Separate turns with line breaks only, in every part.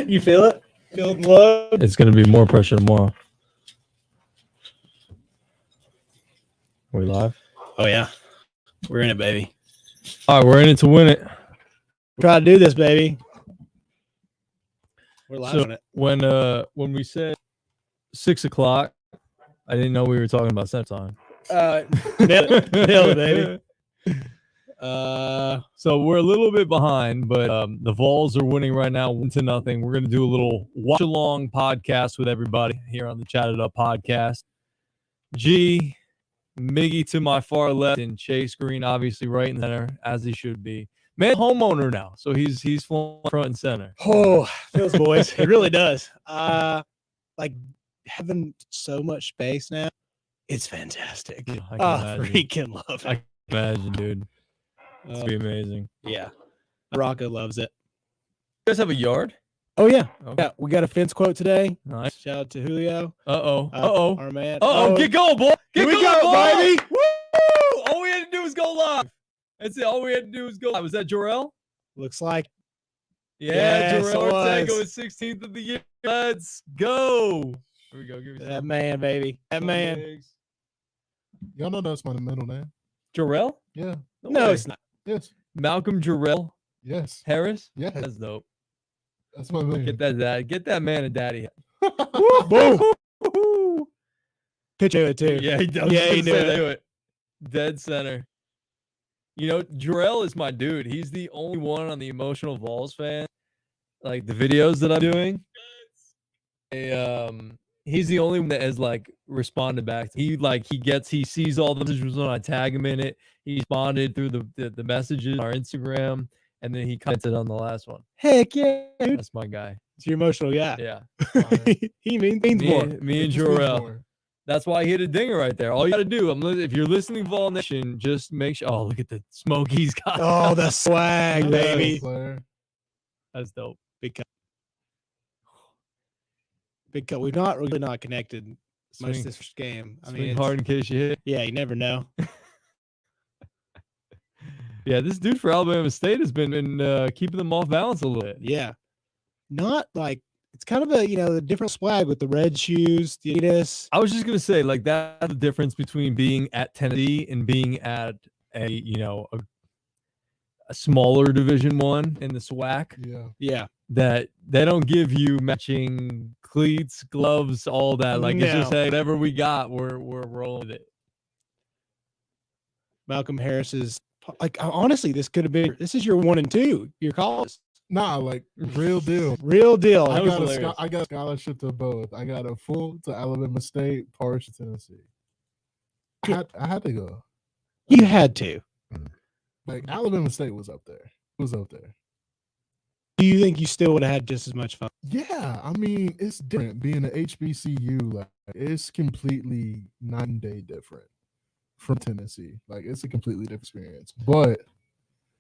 You feel it? Feel the load?
It's going to be more pressure tomorrow. Are we live?
Oh, yeah. We're in it, baby.
All right, we're in it to win it.
Try to do this, baby. We're live on it.
When we said 6 o'clock, I didn't know we were talking about set time.
Nailed it, baby.
So we're a little bit behind, but the Vols are winning right now, 1-0. We're going to do a little watch-along podcast with everybody here on the Chatt It Up podcast. G, Miggy to my far left, and Chase Green obviously right in the center, as he should be. Man, homeowner now, so he's front and center.
Oh, feels boys. It really does. Like having so much space now, it's fantastic.
Yeah, I can imagine.
Freaking love it.
I can imagine, dude. It's be amazing.
Yeah, Rocco loves it.
You guys have a yard?
Oh yeah,
Okay.
yeah. We got a fence quote today.
Nice.
Shout out to Julio.
Uh-oh.
Our man.
Get going, boy.
Here we
going,
go,
boy.
baby.
Woo! All we had to do was go live. That's it. All we had to do was go live. Was that Jorel?
Looks like.
Yeah,
Yes,
Jorel
it
Ortega
was.
was 16th of the year. Let's go. Here we go. Give me
That man, baby. That man.
Thanks.
Y'all know that's my middle name.
Jorel?
Yeah.
No,
way.
it's not.
Yes.
Malcolm Jorel
Yes.
Harris?
Yes.
That's dope.
That's my name.
Get that man a daddy.
Boom. Pitch it too.
Yeah, he does.
Yeah, he knew it.
Do it. Dead center. You know, Jarrell is my dude. He's the only one on the emotional Vols fan. Like the videos that I'm doing. He's the only one that has like responded back. He sees all the messages when I tag him in it. He responded through the messages on our Instagram, and then he commented on the last one.
Heck yeah, dude.
That's my guy.
It's your emotional guy.
Yeah.
He means more.
Me and
It just means
Jarrell.
more.
That's why he hit a dinger right there. All you got to do, if you're listening, Vol Nation, just make sure. Oh, look at the smoke he's got.
Oh, the swag, baby.
Player.
That's dope.
Big cut. Big cut. We've not really not connected much
Swing,
this game. I
swing
mean,
hard in case you hit.
yeah, you never know.
Yeah, this dude for Alabama State has been keeping them off balance a little bit.
Yeah, not like it's kind of a different swag with the red shoes, the Adidas.
I was just gonna say, like, that's the difference between being at Tennessee and being at a smaller Division I in the SWAC.
Yeah.
Yeah,
That they don't give you matching cleats, gloves, all that. Like it's just
No.
hey, whatever we got, we're rolling with it.
Malcolm Harris is like honestly, this could have been. This is your 1 and 2. Your calls,
Nah, like real deal.
real deal.
That
I
was
got,
hilarious.
I got a scholarship to both. I got a full to Alabama State, partial to Tennessee. I had to go.
You had to.
Like Alabama State was up there. It was up there.
Do you think you still would have had just as much fun?
Yeah, I mean it's different being an HBCU. Like it's completely night and day different from Tennessee. Like it's a completely different experience. But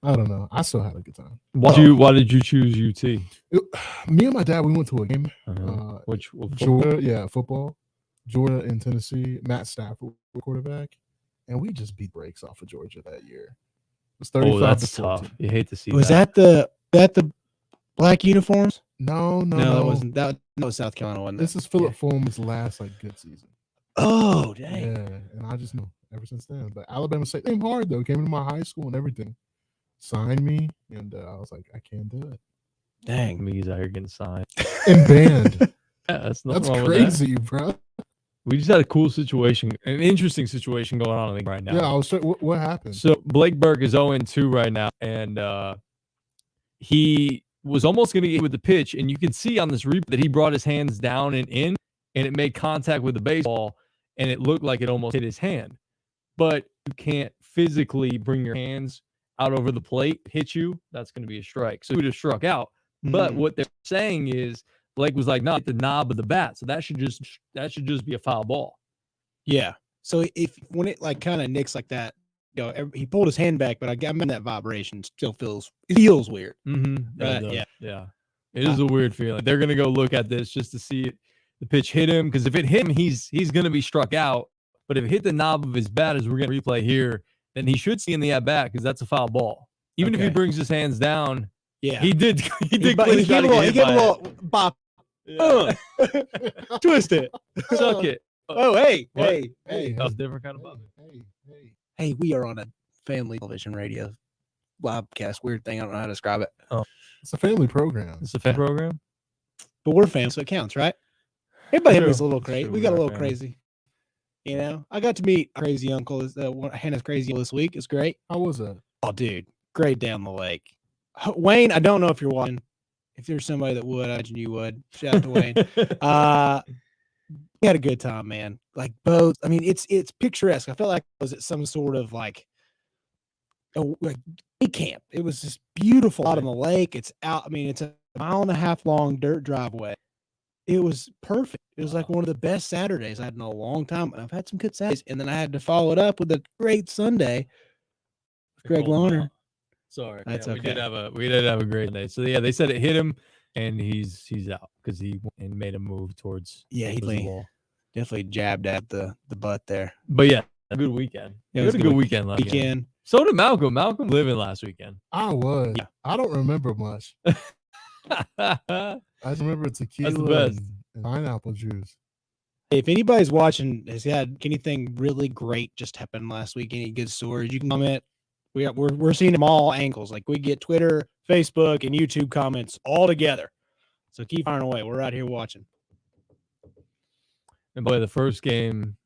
I don't know. I still had a good time.
Why did you choose UT?
Me and my dad, we went to a game.
What
Georgia, yeah, football. Georgia and Tennessee. Matt Stafford was quarterback, and we just beat breaks off of Georgia that year. It was 35
that's
to 14.
tough. You hate to see
Was
that.
that the black uniforms?
No,
No, that wasn't. That was South Carolina, wasn't it?
This is Philip Fulmer's last like good season.
Oh, dang.
Yeah, and I just know ever since then. But Alabama State came hard though. Came to my high school and everything. Signed me, and I was like, I can't do it.
Dang.
Me's out here getting signed.
And banned.
Yeah, that's nothing
That's
wrong with that.
crazy, bro.
We just had a cool situation, an interesting situation going on, I think, right now.
Yeah, I was. What happened?
So Blake Burke is 0-2 right now, and he was almost going to get with the pitch, and you can see on this replay that he brought his hands down and in, and it made contact with the baseball, and it looked like it almost hit his hand. But you can't physically bring your hands out over the plate, hit you. That's going to be a strike. So he would have struck out. But what they're saying is Blake was like, no, hit the knob of the bat, so that should just be a foul ball.
Yeah. So when it like kind of nicks like that, he pulled his hand back, but I mean that vibration still feels weird.
Mm-hmm.
Right,
Yeah. It is a weird feeling. They're gonna go look at this just to see the pitch hit him, because if it hit him, he's gonna be struck out. But if it hit the knob of his bat, as we're gonna replay here, then he should see in the at bat because that's a foul ball. Even if he
Okay.
brings his hands down,
Yeah.
he did
He
clean shot to get hit by it.
pop.
Yeah.
Twist it.
Suck it.
Oh, hey,
What?
hey,
Hey,
That was a different kind of button.
hey.
hey, we are on a family television radio livecast. Weird thing. I don't know how to describe it.
It's a family program.
It's a fan program.
But we're family, so it counts, right? Everybody
True.
was a little
It's
crazy.
true,
We
we
got a
are
little
family.
crazy. You know, I got to meet a crazy uncle. Hannah's crazy uncle this week. It's great.
How was that?
Oh, dude, great down the lake. Wayne, I don't know if you're watching. If there's somebody that would, I imagine you would. Shout out to Wayne. We had a good time, man. Like boats. I mean, it's picturesque. I felt like I was at some sort of like day camp. It was just beautiful out on the lake. It's out. I mean, it's a 1.5 mile long dirt driveway. It was perfect. It was like one of the best Saturdays I had in a long time. And I've had some good Saturdays. And then I had to follow it up with a great Sunday with Greg Lohner.
Sorry,
That's
yeah,
okay.
we did have a great day. So yeah, they said it hit him, and he's out because he made a move towards
Yeah, he
the wall.
definitely jabbed at the butt there.
But yeah, a good weekend.
Yeah,
It was a good weekend last weekend.
Weekend.
So did Malcolm. Malcolm living last weekend.
I was.
Yeah.
I don't remember much.
That's
I just remember tequila
best.
and pineapple juice.
If anybody's watching has had anything really great just happened last week, any good stories, you can comment. We're seeing them all angles. Like we get Twitter, Facebook, and YouTube comments all together. So keep firing away. We're right here watching.
And by the first game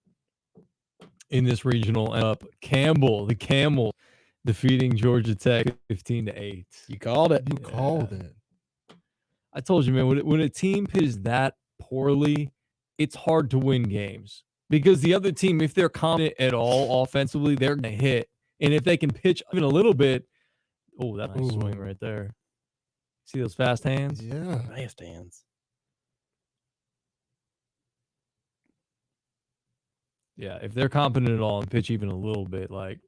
in this regional up, the Camel defeating Georgia Tech 15-8.
You called it.
You called it.
I told you, man, when a team pitches that poorly, it's hard to win games because the other team, if they're confident at all offensively, they're going to hit. And if they can pitch even a little bit, oh, that's a nice swing right there. See those fast hands?
Yeah.
Fast hands.
Yeah, if they're confident at all and pitch even a little bit, like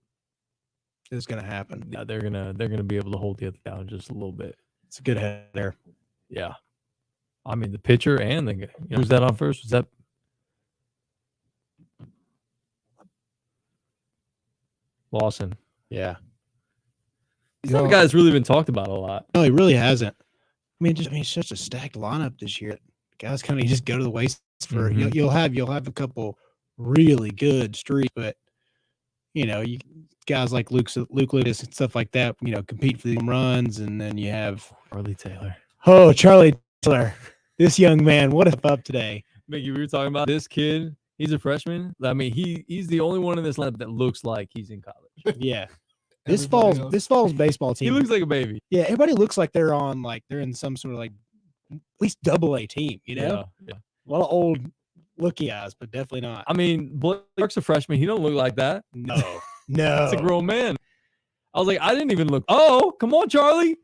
It's gonna happen.
yeah, they're gonna be able to hold the other down just a little bit.
It's a good head there.
Yeah, I mean the pitcher and the who's that on first? Was that Lawson?
Yeah.
He's not a guy that's really been talked about a lot.
No, he really hasn't. I mean, it's such a stacked lineup this year. Guys kind of just go to the waste for you'll have a couple really good streaks, but you know, you guys like Luke Lucas and stuff like that, you know, compete for the home runs, and then you have
Charlie Taylor.
Oh, Charlie Taylor. This young man, what a up today.
Mickey, we were talking about this kid. He's a freshman. I mean, he's the only one in this lineup that looks like he's in college.
Yeah. This fall's baseball team.
He looks like a baby.
Yeah, everybody looks like they're in some sort of like at least AA team, you know?
Yeah.
A lot of old looky eyes, but definitely not.
I mean, Blake's a freshman. He don't look like that.
No. No.
It's a grown man. I was like, I didn't even look. Oh, come on, Charlie.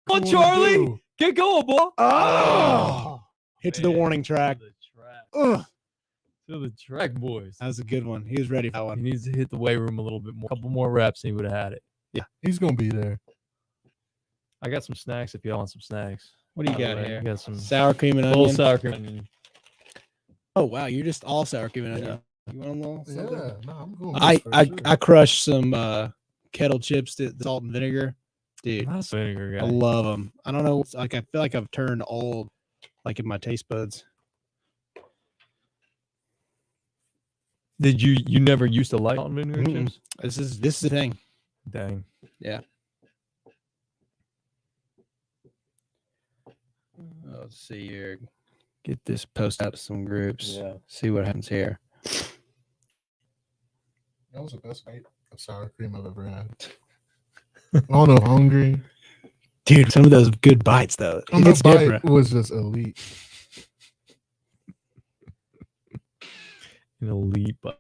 Come on, Charlie. Get going, boy.
Oh. Hit to the warning track.
To the track, boys.
That was a good one. He was ready for that
He
one.
needs to hit the weight room a little bit more. A couple more reps, and he would have had it.
Yeah.
He's gonna be there.
I got some snacks if y'all want some snacks.
What do you got here?
I got some
Sour cream and
little
onion.
sour cream and onion.
Oh wow, you're just all sour cream and onion. You want a little? Something?
Yeah, no, I'm going.
I crushed some kettle chips, salt and vinegar. Dude,
I'm not a vinegar guy.
I love them. I don't know. I feel like I've turned old, like in my taste buds.
Did you never used to like salt and vinegar
Mm-mm.
chips?
This is the thing.
Dang.
Yeah. Let's see here. Get this post out to some groups.
Yeah.
See what happens here.
That was the best bite of sour cream I've ever had. Oh no, hungry.
Dude, some of those good bites though.
It's
It's different.
was just elite.
An elite bite.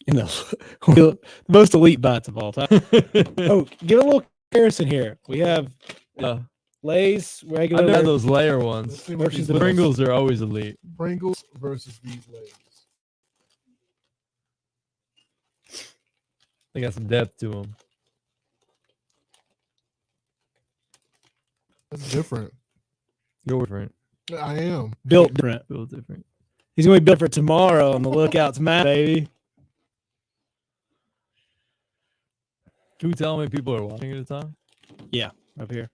In the most elite bites of all time. Oh, give a little comparison here. We have Lay's
I
regular.
know those layer ones.
Versus
The
the
Pringles are always elite.
Pringles versus these Lay's.
They got some depth to them.
That's different.
You're different.
I am.
built different.
Feel different.
He's gonna be built for tomorrow on the lookout to Matt, baby.
Can we tell how many people are watching at a time?
Up here.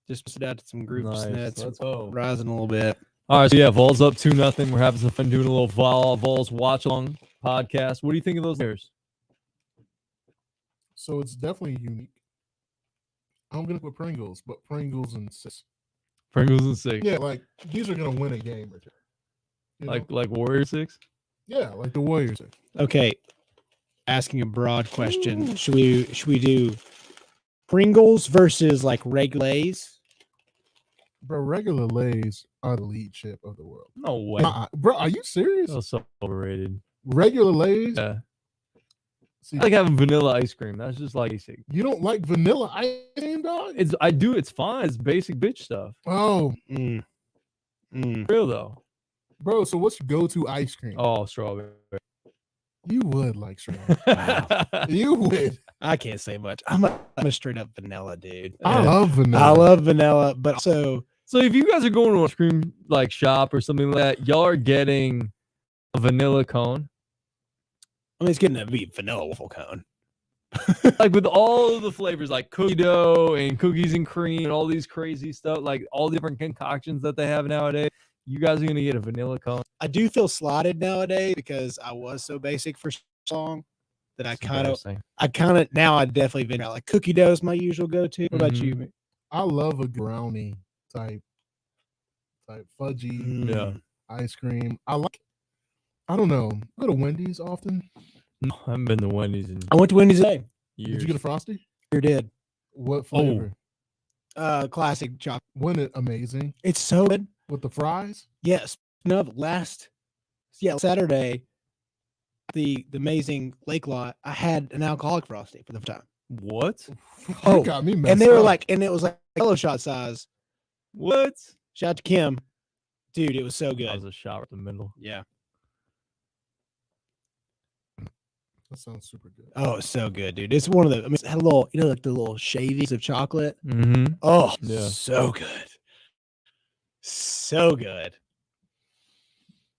Just posted out to some groups
Nice.
that's
Let's go.
rising a little bit.
All right, so yeah, Vols up 2-0. We're having some fun doing a little Vols watch along podcast. What do you think of those players?
So it's definitely unique. I'm gonna put Pringles, but Pringles and 6.
Pringles and 6.
Yeah, like these are gonna win a game or two. You know?
Like Warrior 6.
Yeah, like the Warriors are.
Okay, asking a broad question. Should we do Pringles versus like Reglays?
Bro, regular Lays are the lead chip of the world.
No way.
Bro, are you serious?
That's so overrated.
Regular Lays?
Yeah.
See,
I like having vanilla ice cream. That's just like basic.
you don't like vanilla ice cream, dog?
I do. It's fine. It's basic bitch stuff.
Oh,
Real though.
bro, so what's your go-to ice cream?
Oh, strawberry.
You would like strawberry. You would.
I can't say much. I'm a straight up vanilla dude.
I love vanilla.
I love vanilla, but also
So if you guys are going to an ice cream like shop or something like that, y'all are getting a vanilla cone.
I mean, it's getting to be vanilla waffle cone.
Like with all of the flavors, like cookie dough and cookies and cream and all these crazy stuff, like all the different concoctions that they have nowadays. You guys are gonna get a vanilla cone.
I do feel slotted nowadays because I was so basic for so long that I kind of now I definitely venture out. Like cookie dough is my usual go-to. What about you? Man?
I love a brownie type fudgy
Yeah.
ice cream. I don't know. I go to Wendy's often.
No, I haven't been to Wendy's in
I went to Wendy's today.
years.
Did you get a Frosty?
Sure did.
What flavor?
Classic chocolate.
Wasn't it amazing?
It's so good.
With the fries?
Yes. No, Saturday, the amazing Lake Lot, I had an alcoholic Frosty for the first time.
What?
You got me messed
And they were
up.
like, and it was like yellow shot size.
What?
Shout out to Kim. Dude, it was so
That
good.
was a shot right in the middle.
Yeah.
That sounds super good.
Oh, it's so good, dude. It's one of the, I mean, it had a little, like the little shavies of chocolate.
Mm-hmm.
Oh,
Yeah.
so good. So good.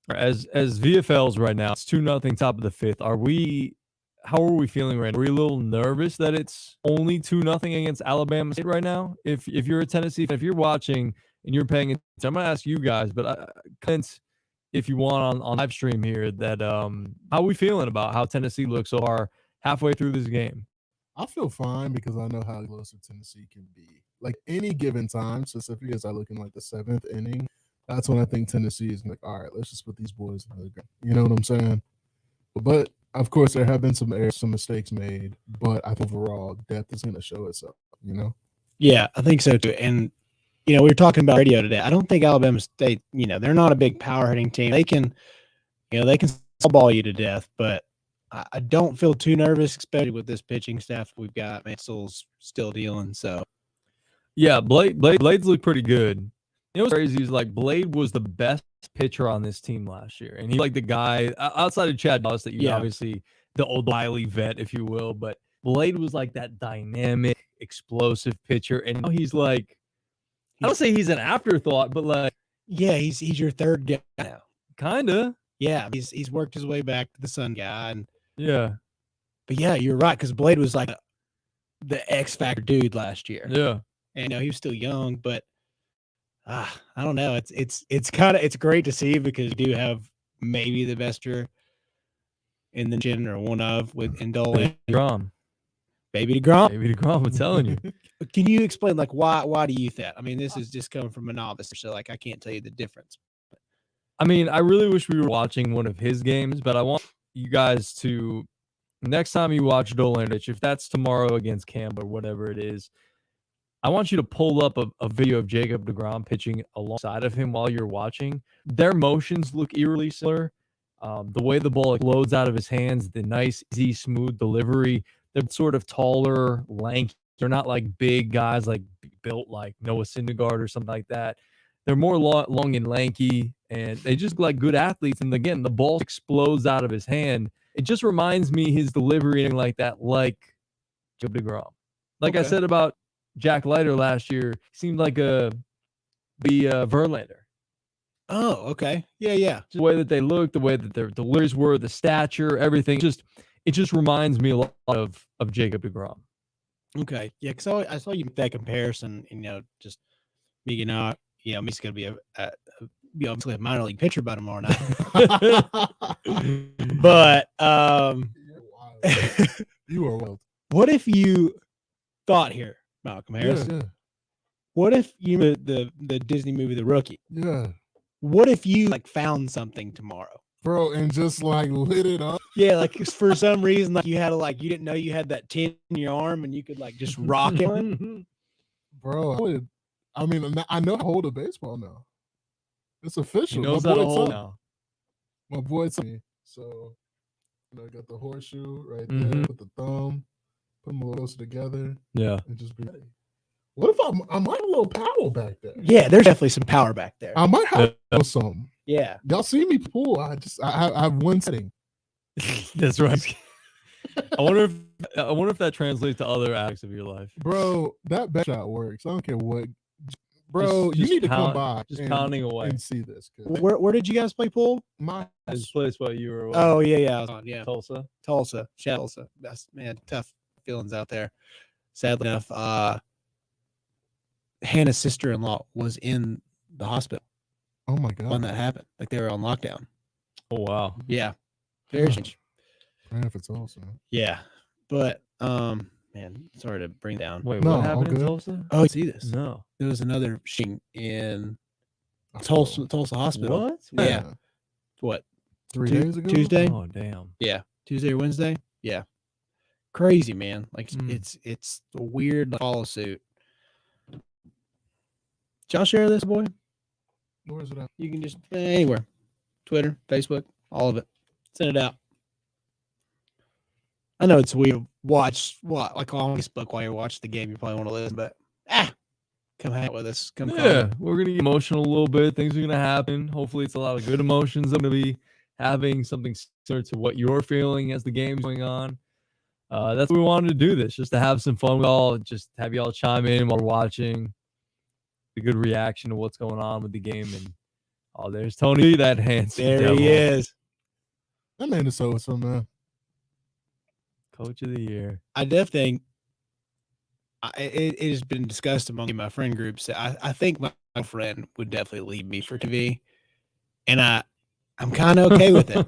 As VFLs right now, it's 2-0 top of the 5th. How are we feeling right now? Are we a little nervous that it's only 2-0 against Alabama State right now? If you're a Tennessee fan, if you're watching and you're paying attention, I'm gonna ask you guys, but comments if you want on live stream here that how are we feeling about how Tennessee looks so far halfway through this game?
I feel fine because I know how explosive Tennessee can be. Like any given time, specifically as I look in like the 7th inning, that's when I think Tennessee is like, all right, let's just put these boys in the game. You know what I'm saying? But of course, there have been some errors, some mistakes made, but I think overall depth is going to show itself. You know?
Yeah, I think so too. And we were talking about radio today. I don't think Alabama State, they're not a big power hitting team. They can, they can ball you to death, but I don't feel too nervous, especially with this pitching staff we've got. Mansel's still dealing, so.
Yeah, Blades look pretty good. You know what's crazy is like Blade was the best pitcher on this team last year, and he's like the guy outside of Chad Dallas that obviously the old wily vet, if you will, but Blade was like that dynamic, explosive pitcher, and now he's like, I don't say he's an afterthought, but like,
yeah, he's your third guy now.
Kinda.
Yeah, he's worked his way back to the Sun guy, and
yeah,
but yeah, you're right because Blade was like the X factor dude last year.
Yeah,
and he was still young, but I don't know. It's great to see because you do have maybe the best in the gen or one of with Indole
DeGrom.
Baby DeGrom.
Baby DeGrom, I'm telling you.
Can you explain like why do you think? I mean, this is just coming from a novice, so like I can't tell you the difference.
I mean, I really wish we were watching one of his games, but I want you guys to next time you watch Dolandich, if that's tomorrow against Campbell or whatever it is, I want you to pull up a video of Jacob DeGrom pitching alongside of him while you're watching. Their motions look eerily similar. The way the ball explodes out of his hands, the nice, easy, smooth delivery. They're sort of taller, lanky. They're not like big guys like built like Noah Syndergaard or something like that. They're more long and lanky, and they just look like good athletes. And again, the ball explodes out of his hand. It just reminds me his delivery and like that, like Jacob DeGrom. Like I said about Jack Leiter last year, seemed like the Verlander.
Oh, okay. Yeah.
The way that they look, the way that their deliveries were, the stature, everything. It just reminds me a lot of Jacob DeGrom.
Okay. Yeah, because I saw you make that comparison, just You know, he's going to be a basically a minor league pitcher by tomorrow night. But
You're wild. You are wild.
what if you thought here, Malcolm Harris?
Yeah.
What if you the Disney movie The Rookie?
Yeah.
What if you like found something tomorrow?
Bro, and just like lit it up.
Yeah, like for some reason, like you had you didn't know you had that tin in your arm and you could like just rock it.
Bro, I mean, I know how to hold a baseball now. It's official.
He knows how to hold now.
My boy told me. So, I got the horseshoe right there with the thumb. Put them a little closer together.
Yeah.
And just be ready. What if I might have a little power back there?
Yeah, there's definitely some power back there.
I might have something.
Yeah.
Y'all see me pull. I have one setting.
That's right. I wonder if that translates to other aspects of your life.
Bro, that back shot works. I don't care what. Bro, you need to come by.
Just pounding away.
And see this.
Where did you guys play pool?
This place while you were
Oh, yeah. I was on, yeah.
Tulsa.
Tulsa. That's, man, tough feelings out there. Sadly enough, Hannah's sister-in-law was in the hospital.
Oh, my God.
When that happened. Like, they were on lockdown.
Oh, wow.
Yeah. Very strange.
If it's Tulsa.
Yeah. But, man, sorry to bring down.
Wait, what happened in Tulsa?
Oh, you see this?
No.
There was another shooting in Tulsa Hospital.
What?
Yeah. What?
3 days ago?
Tuesday?
Oh, damn.
Yeah. Tuesday or Wednesday? Yeah. Crazy, man. Like,
Mm.
it's a weird follow suit. Did y'all share this, boy?
Where is it at?
You can just anywhere. Twitter, Facebook, all of it. Send it out. I know it's weird. Watch like on Facebook while you're watching the game. You probably want to listen, but come hang out with us. Come.
Yeah, we're gonna get emotional a little bit. Things are gonna happen. Hopefully, it's a lot of good emotions. I'm gonna be having something similar to what you're feeling as the game's going on. That's what we wanted to do. This just to have some fun with all. Just have y'all chime in while we're watching. A good reaction to what's going on with the game. And there's Tony, that handsome
There
devil.
he is.
That man is so awesome, man.
Coach of the year.
I definitely think it has been discussed among my friend groups. I think my friend would definitely leave me for TV, and I'm kind of okay with it.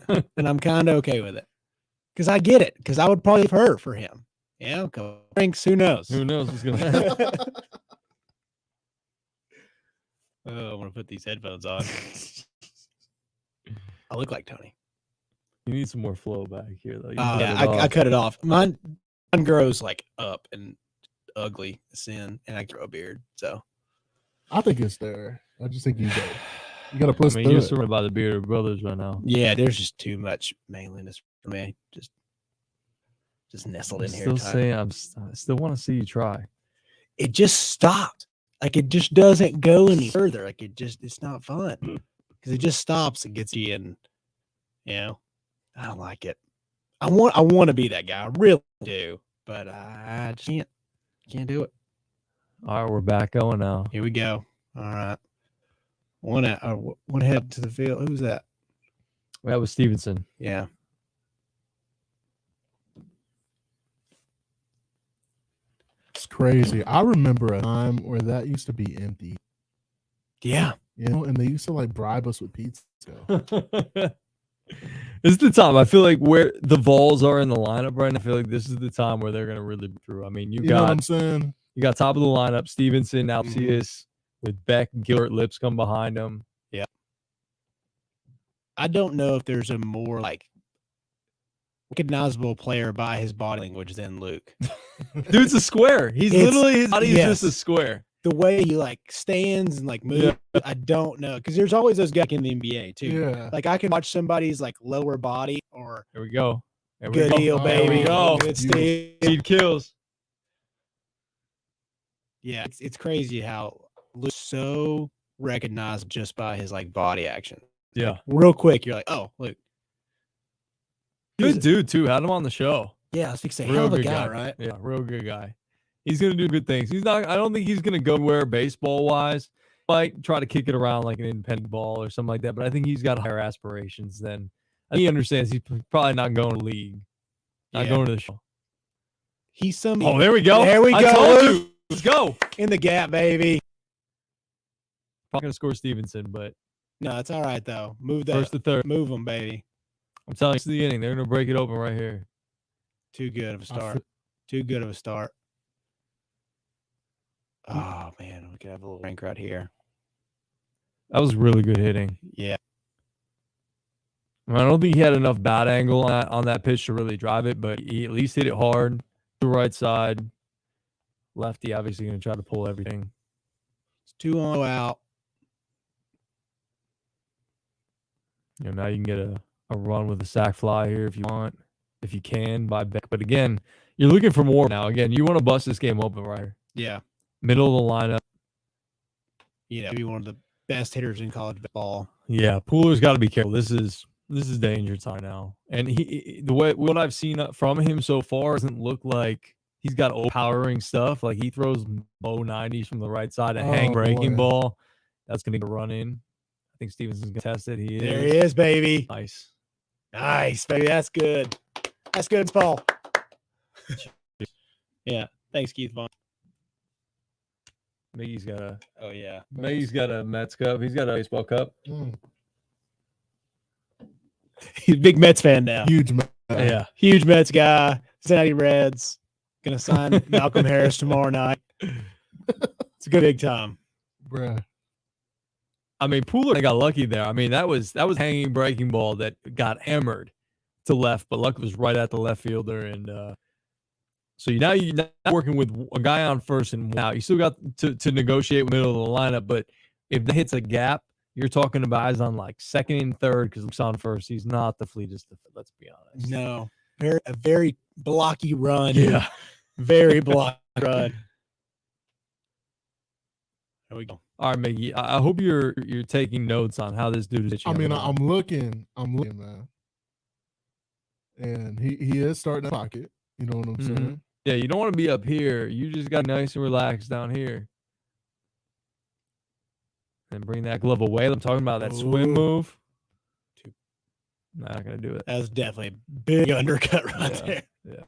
Because I get it. Because I would probably leave her for him. Yeah, Franks. Who knows?
Who knows what's gonna happen?
Oh, I want to put these headphones on. I look like Tony.
You need some more flow back here, though.
I cut it off. Mine grows like up and ugly sin, and I grow a beard. So
I think it's there. I just think you got to push through
you're
it.
surrounded by the bearded brothers right now.
yeah, there's just too much manliness for me. Just nestled in here.
I still want to see you try.
It just stopped. Like it just doesn't go any further. Like it's not fun because it just stops and gets you in. I don't like it. I want to be that guy. I really do, but I just can't do it.
All right, we're back going now.
Here we go. All right. One head to the field. Who's that?
That was Stevenson.
Yeah.
It's crazy. I remember a time where that used to be empty.
Yeah.
And they used to like bribe us with pizza.
This is the time. I feel like where the Vols are in the lineup right now, I feel like this is the time where they're going to really be through. I mean, you
know what
got
I'm saying?
You got top of the lineup, Stevenson, Alcius, with Beck, Gilbert, Lipscomb behind him.
Yeah. I don't know if there's a more like recognizable player by his body language than Luke.
Dude's a square. His body is just a square.
The way he like stands and like moves, I don't know, because there's always those guys in the NBA too.
Yeah.
Like I can watch somebody's like lower body or
Here we go.
Good deal, baby.
There we go.
Good steal.
Speed kills.
Yeah, it's crazy how Luke's so recognized just by his like body action.
Yeah.
Like, real quick, you're like, oh, Luke.
Good dude too. Had him on the show.
Yeah, I was thinking, hell of a guy, right?
Yeah, real good guy. He's gonna do good things. I don't think he's gonna go where baseball wise. Might try to kick it around like an independent ball or something like that. But I think he's got higher aspirations than he understands. He's probably not going to league. Not going to the show.
He's some.
Oh, there we go.
There we
I
go.
told you. Let's go.
In the gap, baby.
Probably gonna score Stevenson, but
No, it's all right though. Move that.
first to third.
Move them, baby.
I'm telling you, it's the inning. They're gonna break it open right here.
Too good of a start. Too good of a start. Oh man, we could have a little rank right here.
That was really good hitting.
Yeah.
I don't think he had enough bat angle on that pitch to really drive it, but he at least hit it hard. The right side. Lefty obviously going to try to pull everything.
It's 2-0 out.
Now you can get a run with a sac fly here if you want, if you can, by Beck. But again, you're looking for more now. Again, you want to bust this game open right here.
Yeah.
Middle of the lineup.
Maybe one of the best hitters in college ball.
Yeah, Pooler's got to be careful. This is danger time now. And what I've seen from him so far doesn't look like he's got overpowering stuff. Like he throws low 90s from the right side, a hang breaking ball. That's going to run in. I think Stevenson's going to test it.
There he is, baby.
Nice.
Nice, baby. That's good. That's good, Paul. Yeah. Thanks, Keith Vaughn.
Miggy's got a
Miggy's
got a Mets cup. He's got a baseball cup.
He's a big Mets fan now.
Huge Mets.
Yeah.
Huge Mets guy. Cincinnati Reds. Gonna sign Malcolm Harris tomorrow night. It's a good big time.
Bruh.
I mean, Pooler got lucky there. I mean, that was hanging breaking ball that got hammered to left, but luck was right at the left fielder. And so you're not working with a guy on first and out. You still got to negotiate with the middle of the lineup, but if that hits a gap, you're talking about guys on like second and third because Luke's on first. He's not the fleetest. Let's be honest.
No, a very blocky run.
Yeah,
very blocky run. There we go.
All right, Miggy. I hope you're taking notes on how this dude is.
I mean, I'm looking, man, and he is starting to pocket. You know what I'm saying?
Yeah, you don't want to be up here. You just got nice and relaxed down here. And bring that glove away. I'm talking about that swim move. Not gonna do it.
That was definitely a big undercut right there.
Yeah.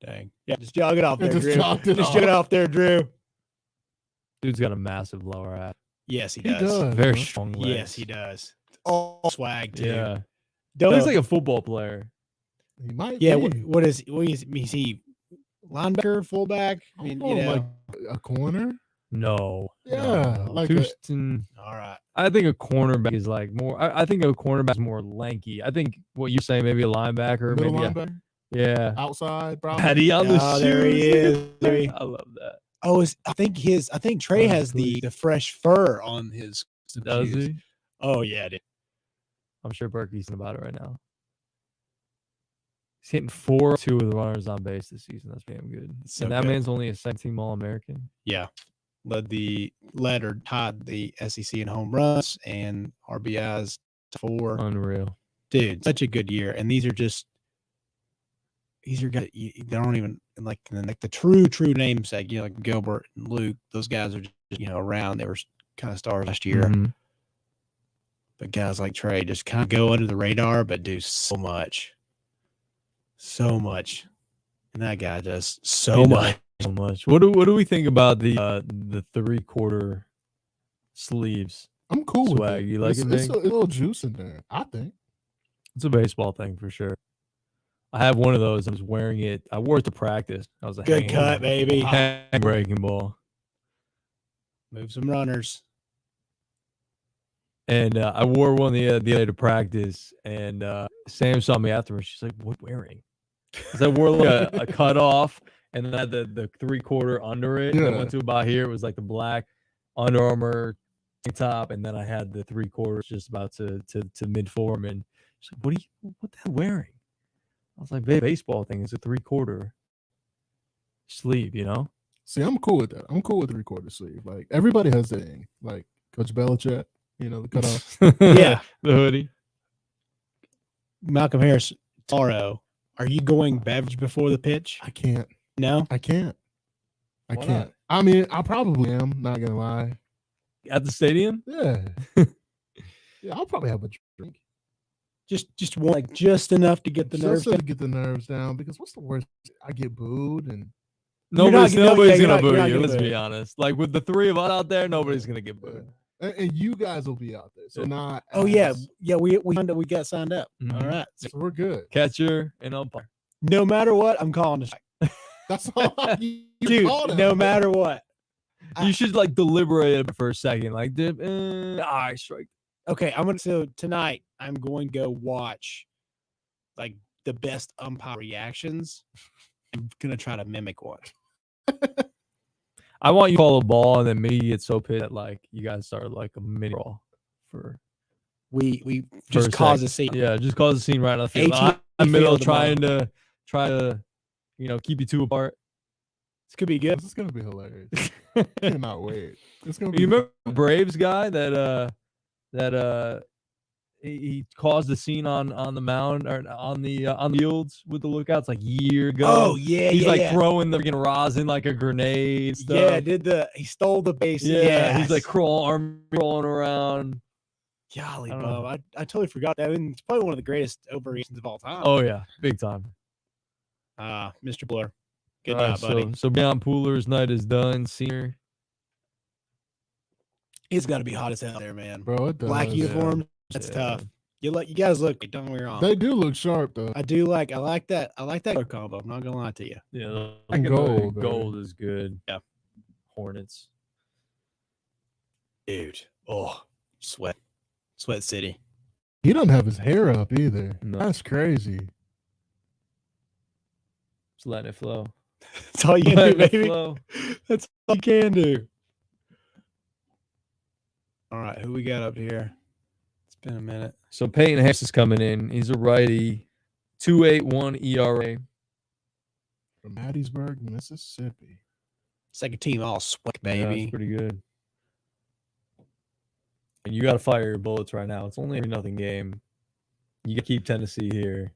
Dang. Yeah, just jog it off there,
Just
Drew.
jog it
off there, Drew.
Dude's got a massive lower half.
Yes, he
He
does.
does.
Very strong legs.
Yes, he does. All swag too.
Yeah.
Don't
Looks like a football player.
He might.
Yeah.
be.
What is he? Linebacker, fullback? I mean,
like a corner.
No.
Yeah,
no.
like
Houston.
All right.
I think a cornerback is like more. I think a cornerback is more lanky. I think what you're saying, maybe a linebacker,
middle
maybe
linebacker,
yeah.
outside, probably.
Patty on the shoes.
There he is. Baby.
I love that.
Oh, I think Trey has the fresh fur on his.
Does
shoes.
he?
Oh yeah, dude.
I'm sure Berkey's thinking about it right now. He's hitting 4-2 with runners on base this season. That's damn good.
So
and that
good.
man's only a second-team All-American.
Yeah. Led or tied the SEC in home runs and RBIs 4.
Unreal.
Dude, such a good year. And these are guys. They don't even like the true namesake. Like Gilbert and Luke. Those guys are just around. They were kind of stars last year.
Mhm.
But guys like Trey just kind of go under the radar, but do so much. So much. And that guy does so much.
So much. What do we think about the 3/4 sleeves?
I'm cool with
Swag.
it.
You like
it's,
it,
it's
Big?
a little juice in there, I think.
It's a baseball thing for sure. I have one of those. I was wearing it. I wore it to practice. I was a
Good cut, baby.
hang breaking ball.
Move some runners.
And I wore one the other day to practice, and Sam saw me afterwards. She's like, "What wearing?" Because I wore like a cut off, and then I had the 3/4 under it. And I went to about here. It was like the black Under Armour tank top, and then I had the 3/4 just about to mid form. And she's like, "What the hell wearing?" I was like, "Baseball thing. It's a 3/4 sleeve, you know."
See, I'm cool with that. I'm cool with 3/4 sleeve. Like everybody has their thing. Like Coach Belichick, the cutoff.
Yeah.
The hoodie.
Malcolm Harris, tomorrow, are you going beverage before the pitch?
I can't.
No?
I can't. I
Why
can't.
not?
I mean, I probably am. Not gonna lie.
At the stadium?
Yeah. Yeah, I'll probably have a drink.
Just one, just enough to get the
Just
nerves
to
down.
get the nerves down. Because what's the worst? I get booed and
Nobody's
you're
gonna
not
boo
gonna
you. Let's
boo
be
you.
honest. Like with the three of us out there, nobody's gonna get
Yeah.
booed.
And you guys will be out there, so not.
Oh yeah,
as-
we got signed up.
Mhm.
All right.
so we're good.
Catcher and umpire.
No matter what, I'm calling the strike.
That's all. You
Dude,
called it.
no matter what.
You should like deliberate for a second. Like, all right, strike.
Okay, so tonight I'm going to go watch like the best umpire reactions. I'm gonna try to mimic one.
I want you to call a ball and then me get so pissed that like you guys start like a mini brawl for
We
for
just
a
cause a
second.
scene.
Yeah, just cause a scene right on the field.
HE
I'm in the middle
field
trying to keep you two apart.
This could be good.
This is gonna be hilarious. I cannot wait. It's gonna be.
You remember the
fun.
Braves guy that he caused the scene on the mound or on the fields with the lookouts like a year ago.
Oh yeah,
he's
yeah,
like
yeah.
throwing the freaking rosin like a grenade. Stuff.
Yeah, he stole the base.
Yeah, he's like crawling around.
golly,
I don't know.
Bob. I totally forgot that. I mean, it's probably one of the greatest overreactions of all time.
Oh yeah, big time.
Mr. Blur. Good
All right,
job, buddy.
So Breon Pooler's night is done. Senior.
It's got to be hot as hell there, man.
Bro, it does.
Black
yeah.
uniforms. That's
Yeah.
tough. You guys look. Don't get me wrong.
They do look sharp though.
I like that. I like that color combo. I'm not gonna lie to you.
Yeah, the
And gold,
gold is good.
Yeah.
Hornets.
Dude. Oh, sweat city.
He doesn't have his hair up either.
No.
That's crazy.
Just letting it flow.
That's all you can do,
Letting it
baby.
flow.
That's all you can do. All right, who we got up here? It's been a minute.
So Peyton Harris is coming in. He's a righty. 2.81 ERA.
From Hattiesburg, Mississippi.
Second team all sweat,
Yeah,
baby.
that's pretty good. And you got to fire your bullets right now. It's only a 3-0 game. You got to keep Tennessee here.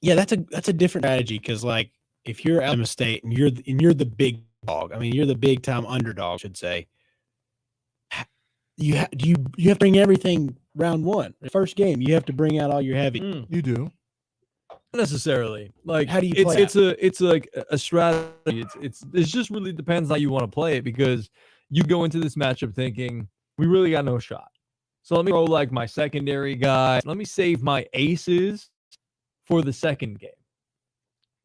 Yeah, that's a different strategy because like if you're Alabama State and you're the big dog, I mean you're the big time underdog, I should say. You have to bring everything round one. The first game, you have to bring out all your heavy.
You do.
Not necessarily. Like
How do you play
it's like a strategy. It just really depends how you want to play it because you go into this matchup thinking we really got no shot. So let me throw like my secondary guy. Let me save my aces for the second game.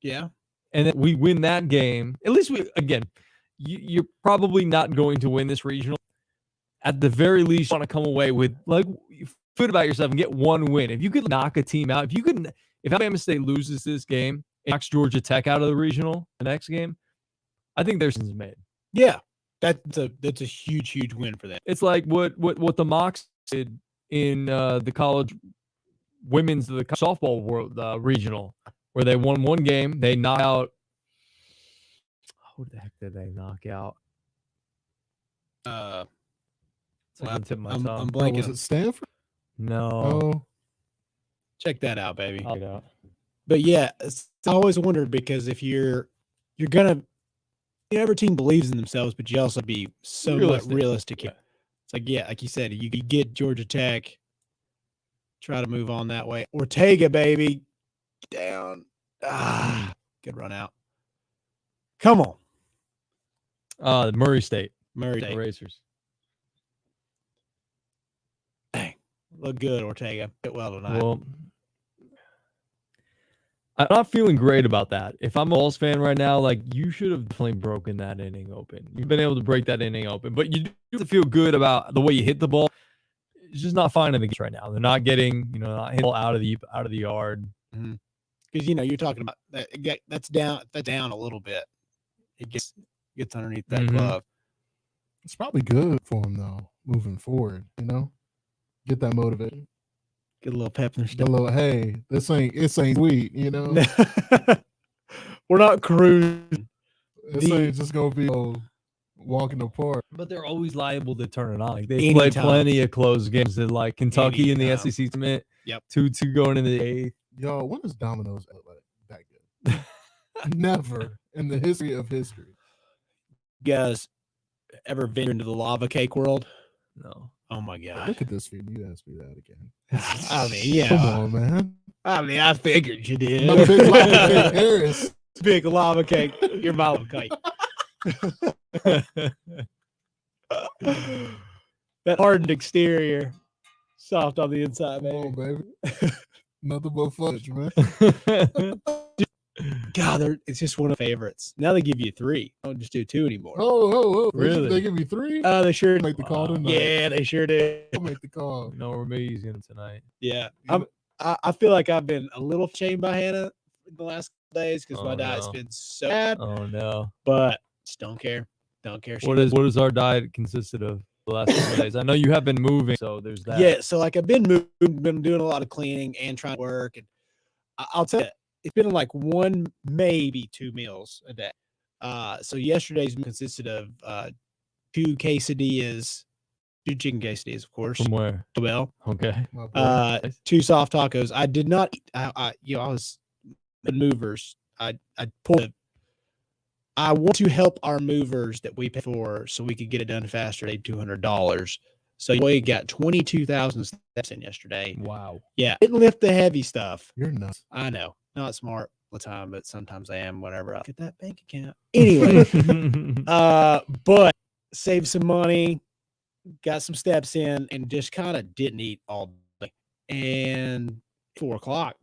Yeah.
And then we win that game. At least you're probably not going to win this regional. At the very least, you want to come away with like feel about yourself and get one win. If you could knock a team out, if Alabama State loses this game and knocks Georgia Tech out of the regional the next game, I think their season's made.
Yeah. That's a huge win for them.
It's like what the Mocs did in the college women's softball world regional, where they won one game, they knocked out. Who the heck did they knock out?
I'm
Oh,
blanking.
was it Stanford?
No.
Oh,
Check that out, baby.
I'll get out.
But yeah, I always wondered because if you're gonna, every team believes in themselves, but you also be somewhat realistic.
Yeah.
It's like like you said, you get Georgia Tech, try to move on that way. Ortega, baby, down. Good run out. Come on,
Murray State.
Murray State.
Racers.
Dang, look good, Ortega. Hit well tonight.
Well, I'm not feeling great about that. If I'm a Vols fan right now, like you should have definitely broken that inning open. You've been able to break that inning open, but you do have to feel good about the way you hit the ball. It's just not finding the games right now. They're not getting, not hitting the ball out of the yard.
Because you're talking about that's down a little bit. It gets underneath that glove.
it's probably good for him though, moving forward. Get that motivation.
Get a little pep in their
Get
step.
a little, hey, this ain't sweet.
We're not cruising.
This ain't just gonna be walking apart.
But they're always liable to turn it on. Like they played
Anytime.
plenty of close games at like Kentucky in the
Anytime.
SEC tournament.
Yep.
2-2 going into the eighth.
Yo, when is Domino's that good? Never in the history of history.
You guys ever venture into the lava cake world?
No.
Oh my god.
Look at this feed. You asked me that again.
I mean, yeah.
Come on, man.
I mean, I figured you did.
Not a big Harris.
Big lava cake. Your lava cake. That hardened exterior, soft on the inside,
Come on,
baby.
baby. Nothing but fudge, man.
God, it's just one of my favorites. Now they give you 3. Don't just do 2 anymore.
Oh.
Really?
They give you 3?
They sure
Make the call
Wow.
tonight.
Yeah, they sure do.
I'll make the call.
No, we're using tonight.
Yeah,
You
I feel like I've been a little shamed by Hannah in the last couple days because my
Oh,
diet's
no.
been so bad,
Oh no.
but just don't care. Don't care.
What is our diet consisted of the last couple days? I know you have been moving, so there's that.
Yeah, so like I've been moving, been doing a lot of cleaning and trying to work, and I'll tell you, it's been like 1, maybe 2 meals a day. So yesterday's consisted of 2 quesadillas, 2 chicken quesadillas, of course.
From where?
Well,
Okay.
My boy.
2 soft tacos. I did not eat. I was in movers. I pulled. I want to help our movers that we pay for so we could get it done faster. They $200. So we got 22,000 steps in yesterday.
Wow.
Yeah, didn't lift the heavy stuff.
You're nuts.
I know, not smart all the time, but sometimes I am. Whatever. I'll get that bank account anyway. But saved some money, got some steps in, and just kind of didn't eat all day. And 4 o'clock,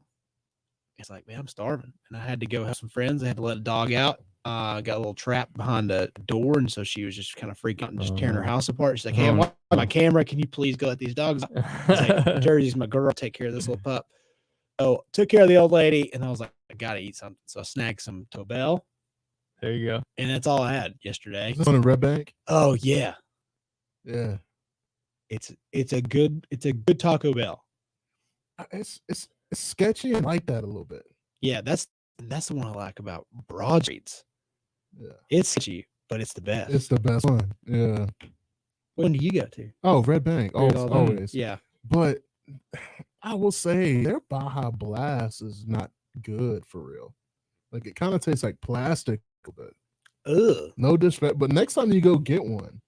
it's like, man, I'm starving, and I had to go have some friends. I had to let a dog out. Got a little trap behind the door, and so she was just kind of freaking out and just tearing her house apart. She's like, "Hey, I want my camera. Can you please go let these dogs out?" I was like, "Jersey's my girl. Take care of this little pup." So took care of the old lady, and I was like, "I gotta eat something." So I snagged some Taco Bell,
There you go.
and that's all I had yesterday.
Is this on a Red Bank?
Oh yeah,
Yeah.
it's a good Taco Bell.
It's sketchy and like that a little bit.
Yeah, that's the one I like about Broad Streets.
Yeah.
It's cheap, but it's the best.
It's the best one. Yeah.
When do you go to?
Oh, Red Bank.
All the-
Always.
Yeah.
But I will say their Baja Blast is not good for real. Like it kind of tastes like plastic a bit.
Ugh.
No disrespect, but next time you go get one,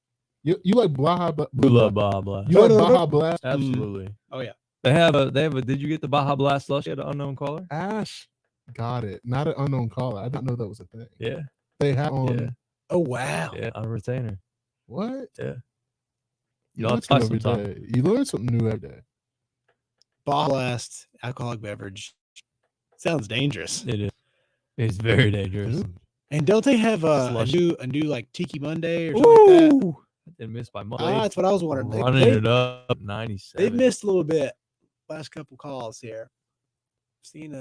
you like Baja Blast.
We love Baja Blast.
You like
No.
Baja Blast?
Absolutely.
Oh yeah.
They have a. Did you get the Baja Blast slushie at an unknown caller?
Ash got it. Not an unknown caller. I didn't know that was a thing.
Yeah.
They have on
Yeah.
Oh wow.
Yeah. On a retainer.
what?
Yeah.
You
Y'all
learn
try
something
sometime.
every day. You learn something new every day.
Baja Blast alcoholic beverage sounds dangerous.
It is. It's very dangerous.
Dude,
And don't they have a
Slushy.
new like Tiki Monday or something like that?
Ooh. I didn't miss by much.
That's what I was wondering.
Running it up 97.
They've missed a little bit last couple calls here. Seen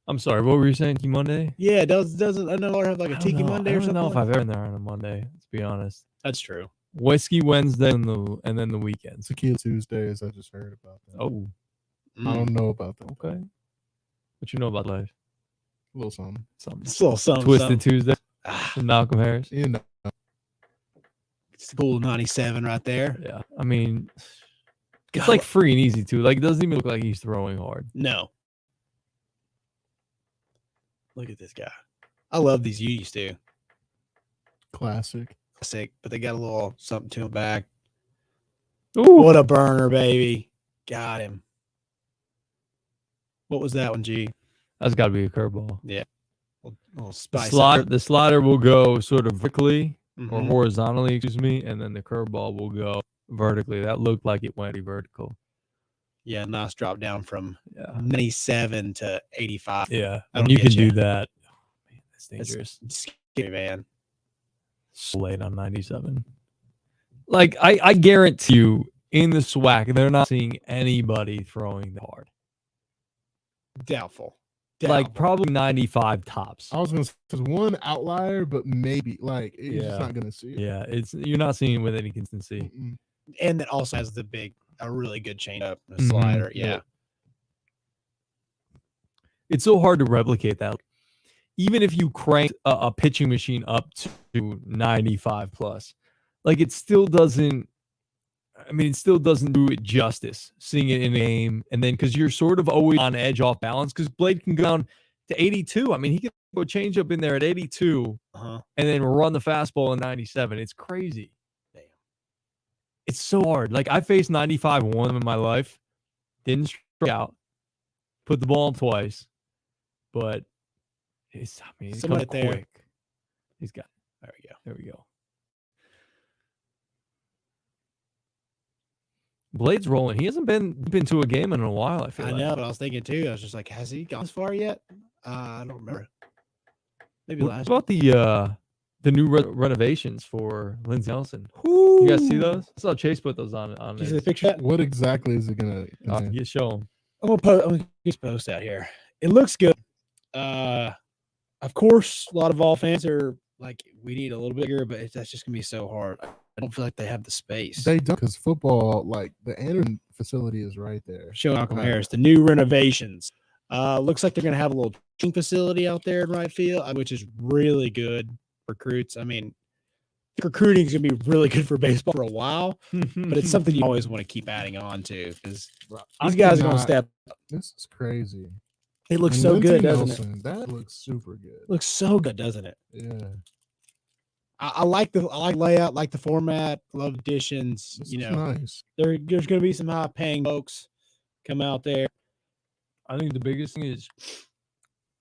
I'm sorry. What were you saying? Tiki Monday?
yeah, doesn't I know have like a Tiki Monday
I
or
don't
something?
know if
like
I've
that?
ever been there on a Monday. Let's be honest.
That's true.
Whiskey Wednesday and then the weekends.
Tequila Tuesdays. I just heard about that.
Oh,
I don't know about that.
okay. What you know about life?
A little something.
Something.
It's a little something.
Twisted
something.
Tuesday.
Ah,
Malcolm Harris.
You know,
it's the cool 97 right there.
Yeah. I mean, it's
God,
like free and easy too. Like it doesn't even look like he's throwing hard.
no. Look at this guy. I love these U's too.
classic.
Sick, but they got a little something to him back.
Ooh.
What a burner, baby. Got him. What was that one, G?
That's got to be a curveball.
Little
The
spice.
slider will go sort of vertically or
Mhm.
horizontally, excuse me, and then the curveball will go vertically. That looked like it went vertical.
Yeah, nice drop down from
Yeah.
97 to 85.
Yeah.
I
And
don't
you
get
can
ya.
do that. Oh, man, that's
That's
dangerous.
scary, man.
So late on 97. Like I guarantee you in the SWAC, they're not seeing anybody throwing that hard.
Doubtful.
Like probably 95 tops.
I was gonna say there's one outlier, but maybe like you're
Yeah.
just not gonna see it.
Yeah, you're not seeing it with any consistency.
Mm-mm.
And that also has a really good change up, a
Mhm.
slider.
Yeah.
Yeah.
It's so hard to replicate that. Even if you crank a pitching machine up to 95 plus, like it still doesn't. I mean, it still doesn't do it justice. Seeing it in a game, and then because you're sort of always on edge, off balance. Because Blade can go down to 82. I mean, he can go change up in there at 82,
Uh-huh.
and then run the fastball in 97. It's crazy.
Damn.
It's so hard. Like I faced 95 one in my life, didn't strike out, put the ball in twice, but He's
Someone
coming
right there.
quick. He's got.
There we go.
There we go. Blade's rolling. He hasn't been to a game in a while. I feel
I
like.
know, but I was thinking too. I was just like, has he gone as far yet? I don't remember. Maybe
What
last.
about the new renovations for Lindsey Nelson? You guys see those? I saw Chase put those on.
Did you see the
his-
picture? Of that?
What exactly is it gonna?
Yeah, show him.
I'm gonna just post out here. It looks good. Of course, a lot of Vol fans are like, we need a little bit bigger, but that's just gonna be so hard. I don't feel like they have the space.
They don't, because football, like the Anderson facility is right there.
Show Malcolm Harris the new renovations. Looks like they're gonna have a little training facility out there in right field, which is really good for recruits. I mean, recruiting is gonna be really good for baseball for a while, but it's something you always want to keep adding on to because these guys are gonna step.
This is crazy.
It looks
And
so
Lindsey
good, doesn't
Nelson,
it?
That looks super good.
Looks so good, doesn't it?
Yeah.
I like layout, like the format, love additions.
This
You
is
know,
nice.
there's going to be some high paying folks come out there.
I think the biggest thing is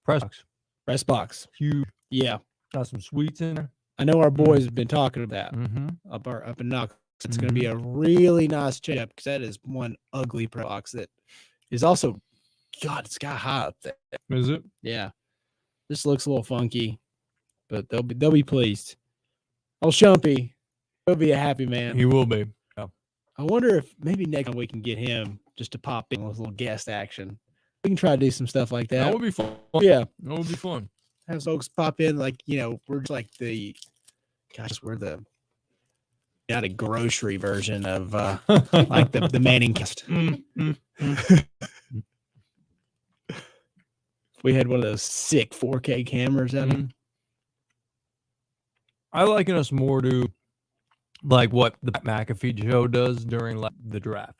press box.
Press box,
Huge.
yeah.
Got some sweets in there.
I know our boys have been talking about
Mm-hmm.
up in Knoxville. It's going to be a really nice chip because that is one ugly press box that is also, God, it's got high up there.
Is it?
Yeah, this looks a little funky, but they'll be pleased. Oh, Shumpy, he'll be a happy man.
He will be. Yeah.
I wonder if maybe next time we can get him just to pop in with a little guest action. We can try to do some stuff like that.
That would be fun.
Yeah,
That would be fun.
have folks pop in like, you know, we're just like we're the not a grocery version of like the Manning cast. We had one of those sick 4K cameras out here.
I liken us more to like what the McAfee show does during like the draft.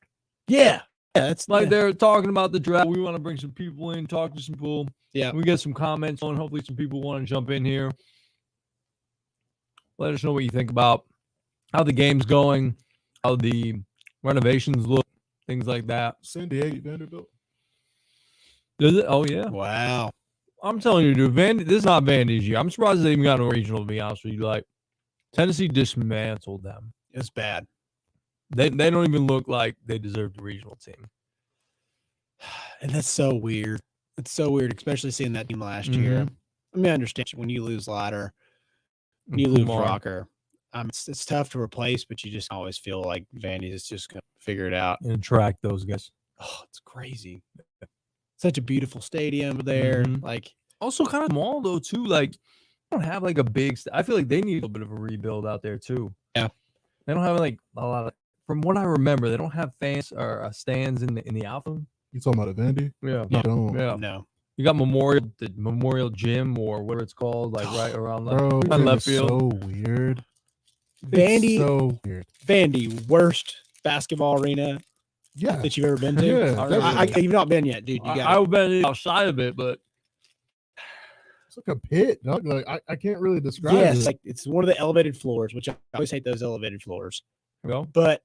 Yeah, that's
Like they're talking about the draft. We want to bring some people in, talk to some people.
Yeah.
We get some comments on. Hopefully, some people want to jump in here. Let us know what you think about how the game's going, how the renovations look, things like that.
San Diego, Vanderbilt.
Does it? Oh yeah.
Wow.
I'm telling you, dude. This is not Vandy's year. I'm surprised they even got a regional. To be honest with you, like Tennessee dismantled them.
It's bad.
They don't even look like they deserve the regional team.
And that's so weird. It's so weird, especially seeing that team last year. I mean, I understand when you lose Ladder, when you lose
Kumar.
Rocker. It's tough to replace, but you just always feel like Vandy is just going to figure it out.
And track those guys.
Oh, it's crazy. Such a beautiful stadium there.
Mhm.
Like,
Also kind of small though too. Like they don't have like a big. I feel like they need a little bit of a rebuild out there too.
Yeah.
They don't have like a lot of. From what I remember, they don't have fans or stands in the outfield.
You talking about a Vandy?
Yeah.
They don't.
Yeah.
no.
You got the Memorial Gym or whatever it's called, like right around
Bro,
on
that
left
is
field.
so weird.
Vandy,
It's so weird.
Vandy, worst basketball arena
Yeah.
that you've ever been to.
Yeah,
You've not been yet, dude. You got
I've been outside of it, but
It's like a pit, dog. Like I can't really describe
Yes,
it.
like it's one of the elevated floors, which I always hate those elevated floors.
you know.
But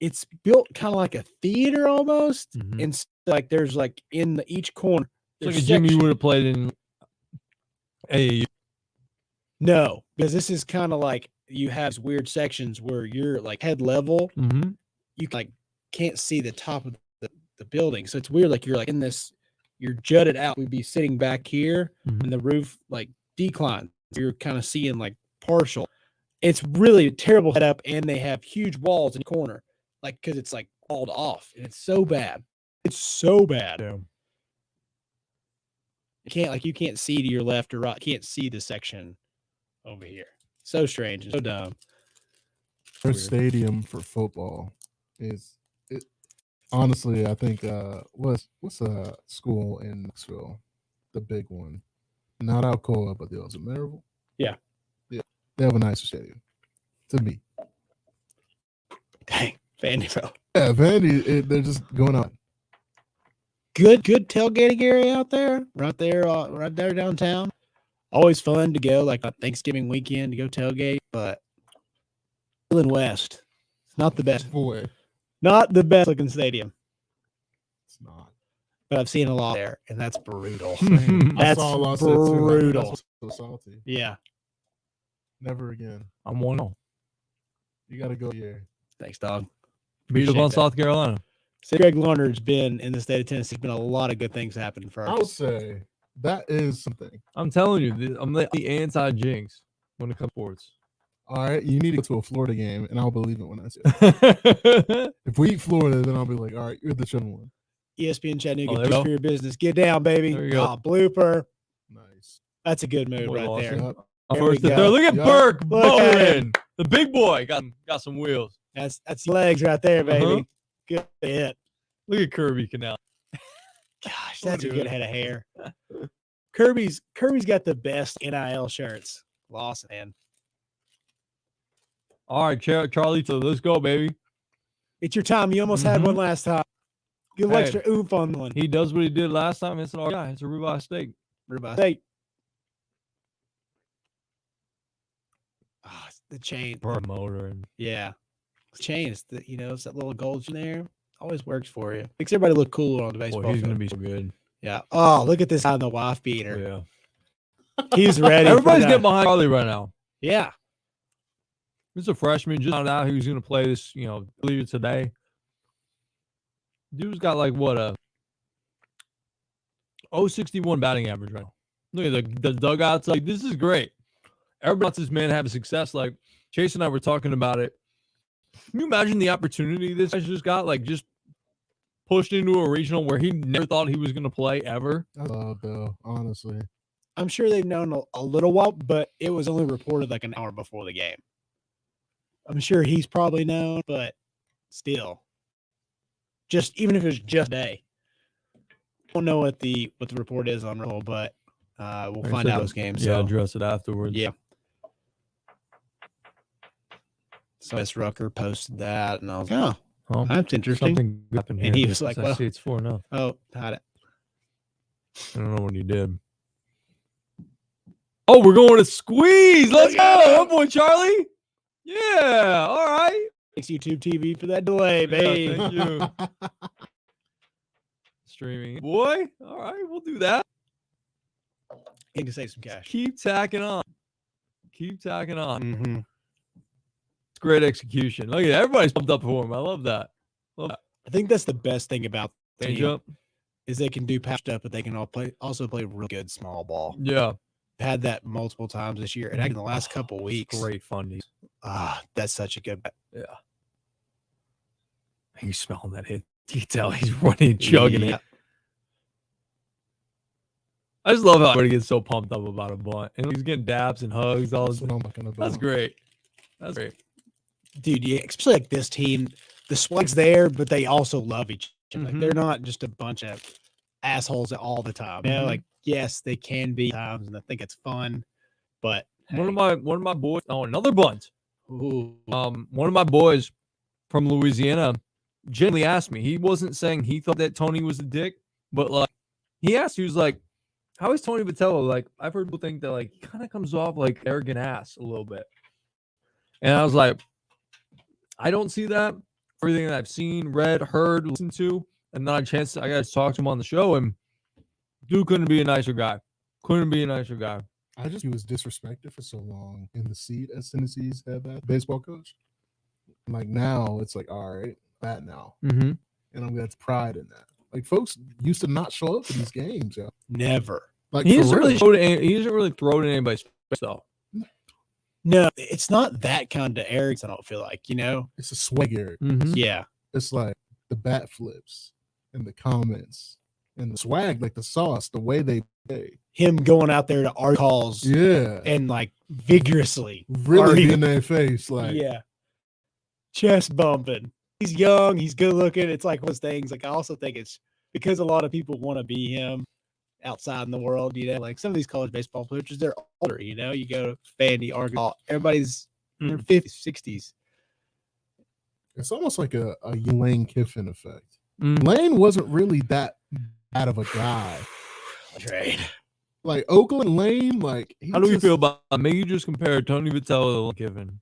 it's built kind of like a theater almost,
Mhm.
and like there's like in each corner.
It's like a
there's
gym you
sections-
would have played in.
No, because this is kind of like you have these weird sections where you're like head level.
Mm-hmm.
You like can't see the top of the building, so it's weird. Like you're like in this, you're jutted out. We'd be sitting back here,
Mhm.
and the roof like declines. You're kind of seeing like partial. It's really a terrible setup, and they have huge walls in the corner, like because it's like walled off, and it's so bad. It's so bad.
Yeah.
You can't see to your left or right. Can't see the section over here. So strange and so dumb.
Their
Weird.
stadium for football is it. Honestly, I think what's a school in Knoxville, the big one, not Alcoa, but the other Maryville.
Yeah.
They have a nicer stadium, to me.
Dang, Vanderbilt.
Yeah, Vandy, they're just going on.
Good tailgating area out there, right there downtown. Always fun to go, like on Thanksgiving weekend to go tailgate, but in West, it's not the best.
Boy,
Not the best looking stadium.
it's not.
but I've seen a lot there, and that's brutal.
I
That's
saw a lot of it too.
brutal.
That's what's so salty.
Yeah.
Never again.
I'm 1-0.
You got to go here.
Thanks, dog.
Beat up
Appreciate
on
that.
South Carolina.
So Greg Larner's been in the state of Tennessee. Been a lot of good things happening for
I would
us.
say that is something.
I'm telling you, I'm the anti-jinx when it comes to sports.
All right, you need to go to a Florida game, and I'll believe it when I say it. If we eat Florida, then I'll be like, all right, you're the chosen one.
ESPN Chattanooga,
there you
just
go.
for your business. Get down, baby.
There you go.
Blooper.
Nice.
That's a good move
Boy,
right
lost
there.
it.
Yep.
There we
First to
go.
third. Look at
Yup.
Burke
Look at
bowling. The big boy got some wheels.
That's your legs right there, baby.
Uh-huh.
Good hit.
Look at Kirby Canal.
Gosh, that's a
Dude.
good head of hair. Kirby's got the best NIL shirts. Lost, man.
All right, Charlie, so let's go, baby.
It's your time. You almost had
Mhm.
one last time. Get a little
Hey.
extra oomph on one.
He does what he did last time. It's an RBI. It's a ribeye steak.
Ribeye steak. It's the chain.
Promoter. And
Yeah. The chain. It's it's that little gold in there. Always works for you. Makes everybody look cooler on the baseball
boy, he's
field.
gonna be so good.
Yeah. Oh, look at this on the wife beater.
Yeah.
He's ready.
Everybody's
for
getting
that.
behind Charlie right now.
Yeah.
He's a freshman. Just found out he was gonna play this. Earlier today. Dude's got like what a 061 batting average right now. Look at the dugouts. Like, this is great. Everybody wants this man to have success. Like, Chase and I were talking about it. Can you imagine the opportunity this guy just got? Like, just pushed into a regional where he never thought he was going to play ever.
I love though, honestly.
I'm sure they've known a little while, but it was only reported like an hour before the game. I'm sure he's probably known, but still. Just even if it was just a day. Don't know what the report is on roll, but we'll
Like I
find
said,
out those games.
Yeah,
So
address it afterwards.
yeah. So S. Rucker posted that, and I was like,
Well,
that's interesting.
something happened here.
And he was like,
I
well-
see it's 4-0.
Oh, had it.
I don't know what he did. Oh, we're going to squeeze. Let's go. Oh, boy, Charlie. Yeah. All right.
Thanks, YouTube TV, for that delay,
Yeah,
babe.
thank you. Streaming. Boy. All right. We'll do that.
You can save some cash.
Keep tacking on. Keep tacking on.
Mm-hmm.
It's great execution. Look at that. Everybody's pumped up for him. I love that.
I think that's the best thing about the
Change
team
up.
is they can do patched up, but they can also play real good small ball.
Yeah.
Had that multiple times this year, and in the last couple weeks.
Great fun.
That's such a good.
Yeah. He's smelling that hit. You can tell he's running, chugging
Yeah.
it. I just love how everybody gets so pumped up about a bunt. And he's getting dabs and hugs. All
That's
this.
what I'm talking about.
That's great. That's great.
Dude, yeah, especially like this team, the swag's there, but they also love each other. Like
Mhm.
they're not just a bunch of assholes all the time. You know,
Mhm.
like yes, they can be times, and I think it's fun. But
One of my boys. Oh, another bunt.
ooh,
One of my boys from Louisiana genuinely asked me. He wasn't saying he thought that Tony was a dick, but like he asked, he was like, "How is Tony Vitello?" Like, I've heard people think that like he kind of comes off like arrogant ass a little bit, and I was like, I don't see that. Everything that I've seen, read, heard, listened to, and then I got to talk to him on the show, and dude couldn't be a nicer guy. Couldn't be a nicer guy.
He was disrespected for so long in the seat as Tennessee's head baseball coach. Like now, it's like, all right, that now,
Mm-hmm.
and I'm got pride in that. Like folks used to not show up to these games, yo.
never.
Like
He
for
doesn't really
real.
he doesn't really throw it in anybody's face though.
No, it's not that kind of arrogance. I don't feel like,
It's a swagger.
Mm-hmm.
Yeah,
It's like the bat flips and the comments and the swag, like the sauce, the way they play.
him going out there to art calls
Yeah,
and like vigorously,
really
already-
be in their face. Like,
yeah, chest bumping. He's young. He's good looking. It's like those things. Like I also think it's because a lot of people want to be him outside in the world. Like some of these college baseball players, they're older. You go to Vandy, Arkansas. Everybody's in their 50s, 60s.
it's almost like a Lane Kiffin effect.
Mm.
Lane wasn't really that bad of a guy.
Trade.
Like Oakland Lane, like he
How do we
just-
feel about maybe you just compare Tony Vitello to Lane Kiffin?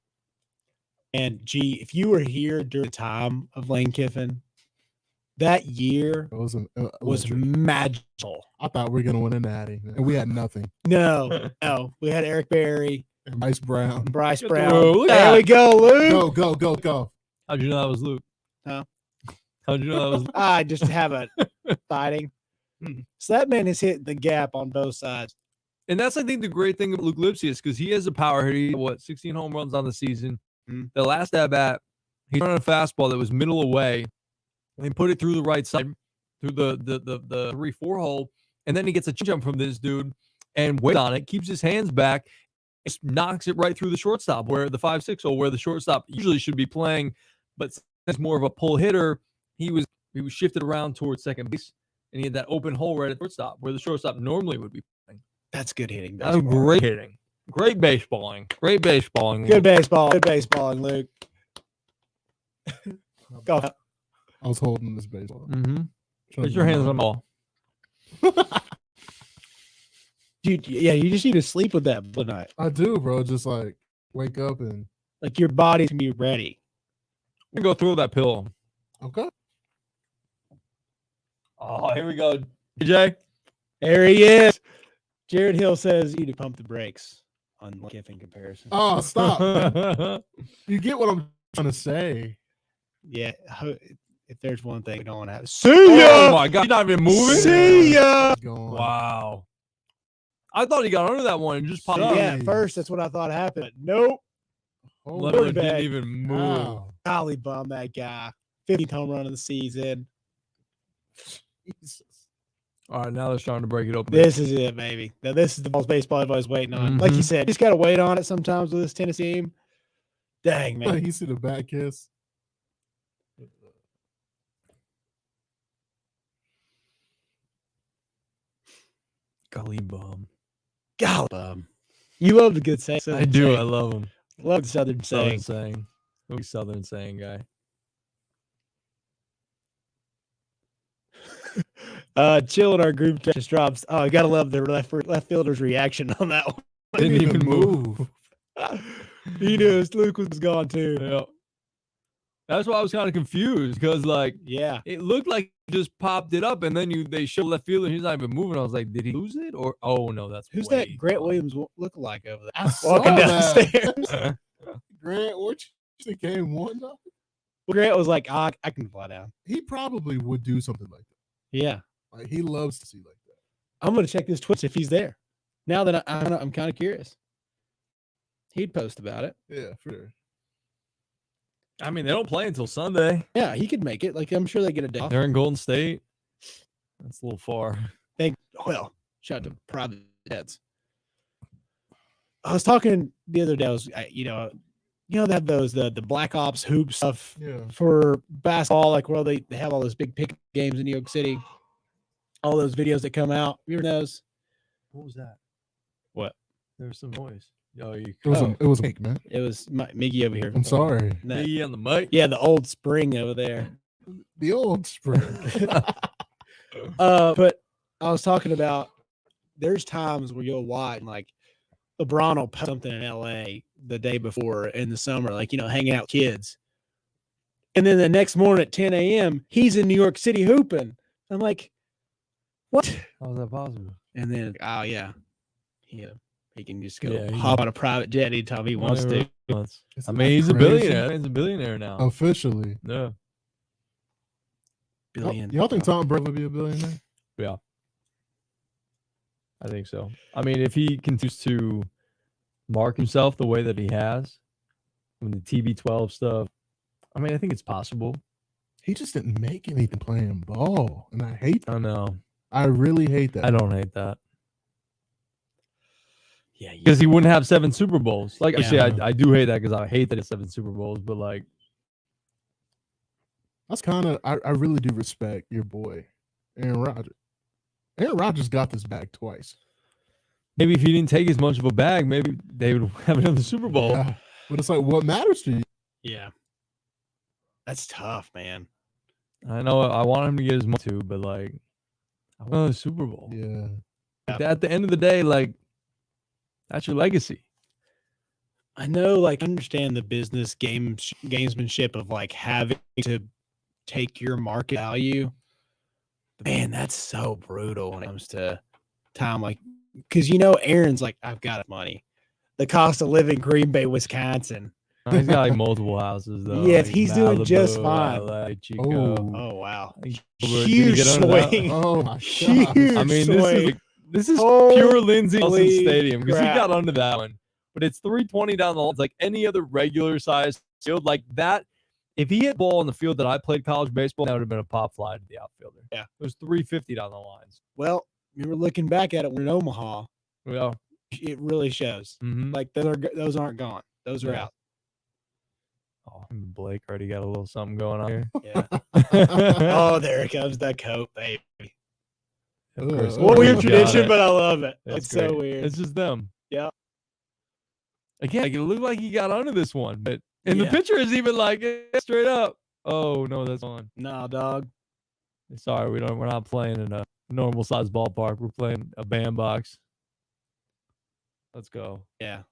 And gee, if you were here during the time of Lane Kiffin, That year
It was
was
electric.
magical.
I thought we were gonna win a natty, and we had nothing.
No, we had Eric Berry,
And Bryce Brown.
Bryce
Look at
Brown.
the- look at
There we
that.
go, Luke.
Go.
How'd you know that was Luke?
Huh?
How'd you know that was Luke?
I just have a fighting. So that man has hit the gap on both sides.
And that's, I think, the great thing of Luke Lipsius, because he has a power hitter. He had, 16 home runs on the season.
Mhm.
The last at bat, he threw on a fastball that was middle away, and put it through the right side, through the 3-4 hole, and then he gets a jump from this dude and waits on it, keeps his hands back, just knocks it right through the shortstop, where the 5-6 hole, where the shortstop usually should be playing, but it's more of a pull hitter. He was shifted around towards second base, and he had that open hole right at shortstop, where the shortstop normally would be playing.
That's good hitting.
That was great hitting. Great baseballing. Great baseballing.
Good baseball. Good baseballing, Luke. Go.
I was holding this baseball.
Mm-hmm.
Trying
Put
to
your
do
hands
my-
on the ball.
Dude, yeah, you just need to sleep with that tonight.
I do, bro. Just like wake up and
Like your body can be ready.
We're going to go through that pillow.
okay.
Oh, here we go. DJ?
There he is. Jared Hill says you need to pump the brakes on Kiffin comparison.
Oh, stop. You get what I'm trying to say.
Yeah. If there's one thing we don't want to have. See
Oh,
ya.
my God. He's not even moving?
See ya.
It's gone.
Wow. I thought he got under that one and just popped
Yeah.
up.
Yeah, at first that's what I thought happened. But nope.
Holy
Literally
back.
didn't even move.
cow.
Golly bum that guy. 50th home run of the season.
Jesus.
All right, now they're starting to break it open.
This is it, baby. Now this is the Vols baseball everybody's waiting on. Like you
Mhm.
said, just got to wait on it sometimes with this Tennessee team. Dang, man.
You see the back kiss?
Golly bum.
Golly bum. You love the good saying.
I do. I love him.
Love the Southern
Southern
saying.
saying. Who's Southern saying guy?
Chill in our group chat just drops. Oh, I gotta love the left fielder's reaction on that one.
Didn't even move.
He knew Luke was gone too.
Yeah. That's why I was kind of confused, because like
Yeah.
it looked like he just popped it up, and then they show left field and he's not even moving. I was like, did he lose it? Or no, that's
Who's
way
that Grant
gone.
Williams look like over there?
I saw
Walking down the
that.
stairs.
Grant, what you game one though?
Grant was like, I can fly down.
He probably would do something like that.
Yeah.
Like he loves to see like that.
I'm gonna check this Twitch if he's there. Now that I'm kind of curious. He'd post about it.
Yeah, for sure.
I mean, they don't play until Sunday.
Yeah, he could make it. Like I'm sure they get a day off.
They're in Golden State. That's a little far.
Well, shout out to private jets. I was talking the other day. They have those the Black Ops hoop stuff
Yeah.
for basketball, like where they have all those big pick games in New York City. All those videos that come out. You remember those?
What was that?
What?
There was some noise. Oh, you
It was
Oh.
it was Mike, man.
It was Miggy over here.
I'm sorry.
That-
me on the mic.
yeah, the old spring over there.
The old spring.
But I was talking about there's times where you'll watch like LeBron will post something in LA the day before in the summer, like hanging out with kids. And then the next morning at 10 a.m., he's in New York City hooping. I'm like, what?
How was that possible?
And then, oh yeah, he can just go
Yeah, he
hop on a private jet anytime he wants
Whatever
to.
he wants. I
Isn't
mean,
that
he's a
crazy?
billionaire. He's a billionaire now.
Officially.
Yeah.
Billion.
Y'all think Tom Brady would be a billionaire?
I think so. I mean, if he continues to mark himself the way that he has, with the TB12 stuff, I mean, I think it's possible.
He just didn't make anything playing ball. And I hate that.
I know.
I really hate that.
I don't hate that.
Yeah,
Because he wouldn't have 7 Super Bowls. Like, actually,
Yeah.
I do hate that because I hate that it's 7 Super Bowls, but like,
That's kind of I really do respect your boy, Aaron Rodgers. Aaron Rodgers got this bag twice.
maybe if he didn't take as much of a bag, maybe they would have another Super Bowl.
Yeah. But it's like, what matters to you?
yeah. That's tough, man.
I know I want him to get his money too, but like, I want another Super Bowl.
Yeah.
Like, at the end of the day, like, that's your legacy.
I know, like, understand the business gamesmanship of like having to take your market value. Man, that's so brutal when it comes to time. Like, because Aaron's like, I've got money. The cost of living Green Bay, Wisconsin.
He's got like multiple houses though.
Yeah,
like
he's doing just fine.
LA, Chico.
Oh wow,
Did he
huge
get under that?
swing.
Oh my
Huge
god!
I mean,
swing.
this is
Holy
pure Lindsey Nelson Stadium because he
crap.
got under that one. But it's 320 down the line. It's like any other regular size field like that. If he hit the ball on the field that I played college baseball, that would have been a pop fly to the outfielder.
Yeah,
it was 350 down the lines.
Well, we were looking back at it when in Omaha.
Yeah,
it really shows.
Mm-hmm.
Like those aren't gone. Those are out.
Oh, Blake already got a little something going on here.
Yeah. Oh, there it comes the coat, baby.
Of course,
What weird
got
tradition,
it.
but I love it.
That's
It's
great.
so weird.
It's just them.
Yeah.
Again, it looked like he got under this one, but and
Yeah.
the pitcher is even like straight up. Oh no, that's on.
Nah, dog.
Sorry, we're not playing in a normal size ballpark. We're playing a bandbox. Let's go.
Yeah.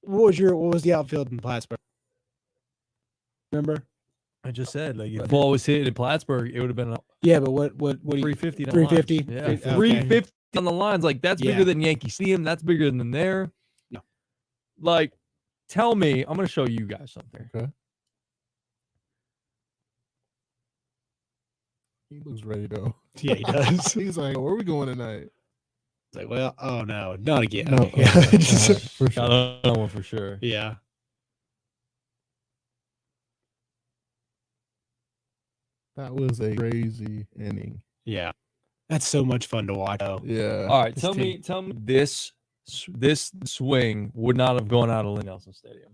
What was the outfield in Plattsburgh? Remember?
I just said like if the ball was hit in Plattsburgh, it would have been a
Yeah, but what do you
350.
350?
Yeah,
Okay.
350 on the lines. Like that's
Yeah.
bigger than Yankee Stadium. That's bigger than there.
Yeah.
Like, tell me, I'm gonna show you guys something.
Okay. He looks ready though.
Yeah, he does.
He's like, where are we going tonight?
It's like, well, oh no, not again.
No,
Okay.
okay.
Just-
All right, for sure.
Got that one for sure.
yeah.
That was a crazy inning.
Yeah. That's so much fun to watch. Though.
Yeah.
All right,
This
tell me this swing would not have gone out of Lindsey Nelson Stadium.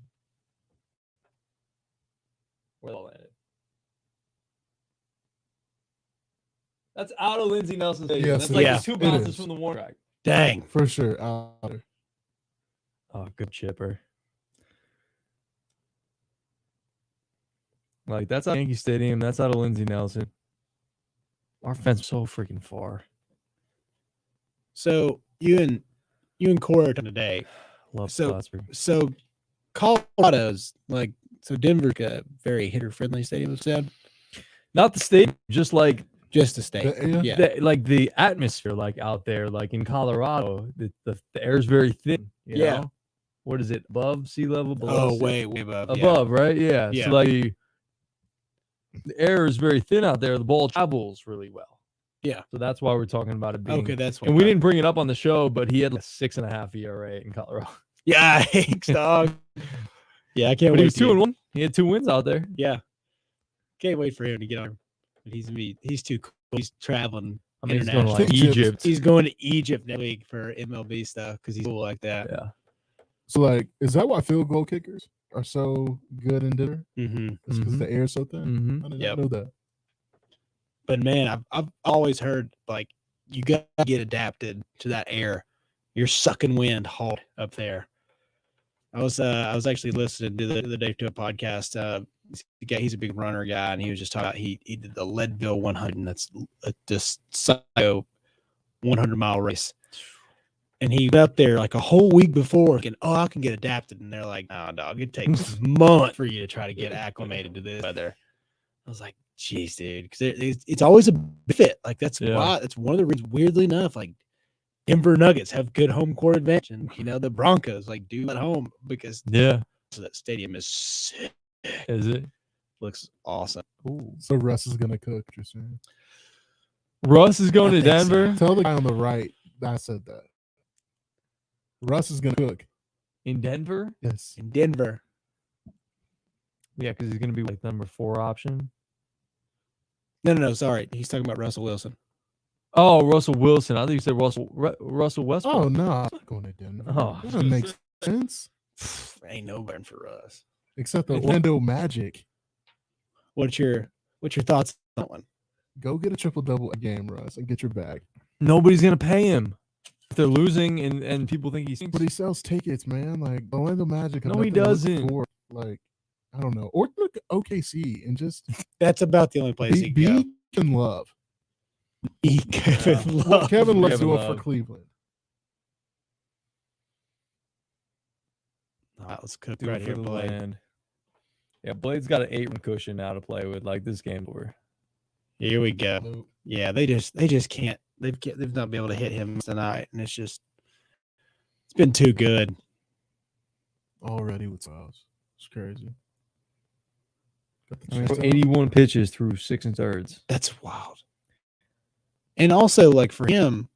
Where that landed. That's out of Lindsey Nelson Stadium.
Yes,
That's like
yeah,
two
it
bounces
is.
from the warning track.
Dang.
For sure. Out there.
Oh, good chipper. Like that's out of Yankee Stadium. That's out of Lindsey Nelson. Our fence is so freaking far.
So you and Corey are today.
Love
So-
Plattsburgh.
So Colorado's like Denver's a very hitter friendly stadium. It's said
Not the stadium, just like
just the state.
Yeah.
Yeah.
like the atmosphere, like out there, like in Colorado, the air is very thin. You
Yeah.
know? What is it? Above sea level? Below
Oh,
sea-
way above.
above, right? Yeah.
Yeah.
So like the air is very thin out there. The ball travels really well.
Yeah.
So that's why we're talking about it being.
Okay, that's what.
And we didn't bring it up on the show, but he had like 6.5 ERA in Colorado.
Yeah, thanks, dog. Yeah, I can't
But
wait.
he was
to
2-1. He had 2 wins out there.
Yeah, can't wait for him to get on. He's too cool. He's traveling.
I mean, he's going to like
Egypt.
Egypt.
He's going to Egypt next week for MLB stuff because he's cool like that.
Yeah.
So, like, is that why field goal kickers are so good in Denver?
Mm-hmm.
It's because the air is so thin?
Mm-hmm.
I did
Yep.
not know that.
But man, I've always heard like you got to get adapted to that air. You're sucking wind hard up there. I was actually listening to the other day to a podcast. The guy, he's a big runner guy, and he was just talking about he did the Leadville 100, and that's just psycho 100-mile race. And he went up there like a whole week before, thinking, "Oh, I can get adapted." And they're like, "Nah, dog, it takes months for you to try to get acclimated to this weather." I was like, "Jeez, dude," because it's always a fit. Like that's
Yeah.
why. That's one of the reasons. Weirdly enough, like Denver Nuggets have good home court advantage, and the Broncos like do at home because
Yeah.
that stadium is sick.
Is it?
Looks awesome.
Ooh.
So Russ is gonna cook. You're saying?
Russ is going
I
to
think so.
Denver
Tell the guy on the right that I said that. Russ is gonna cook.
in Denver.
Yes.
In Denver,
Yeah, because he's going to be like number 4 option.
no, sorry, he's talking about Russell Wilson.
Oh, Russell Wilson. I think you said Russell Westbrook.
Oh no, I'm not going to Denver.
Oh,
That doesn't make sense.
Ain't no burn for us.
Except the Orlando Magic.
What's your thoughts on that one?
Go get a triple double a game, Russ, and get your bag.
Nobody's going to pay him. If they're losing and people think he stinks.
But he sells tickets, man. Like the Orlando Magic. have
No, he
nothing to look
doesn't.
for. Like I don't know. Or look at OKC and just
That's about the only place he can go.
be Kevin Love.
Be Kevin
What
Love.
Kevin Love's
Kevin
doing
Love.
for Cleveland.
All right, let's cook
Do it
right
for
here,
the
Blake.
land. Yeah, Blade's got an 8-run cushion now to play with. Like, this game's over.
Here we go.
Nope.
Yeah, they just can't. They've not been able to hit him tonight, and it's been too good.
Already with fouls. It's crazy.
I mean, 81 pitches through 6 1/3.
That's wild. And also, like for him,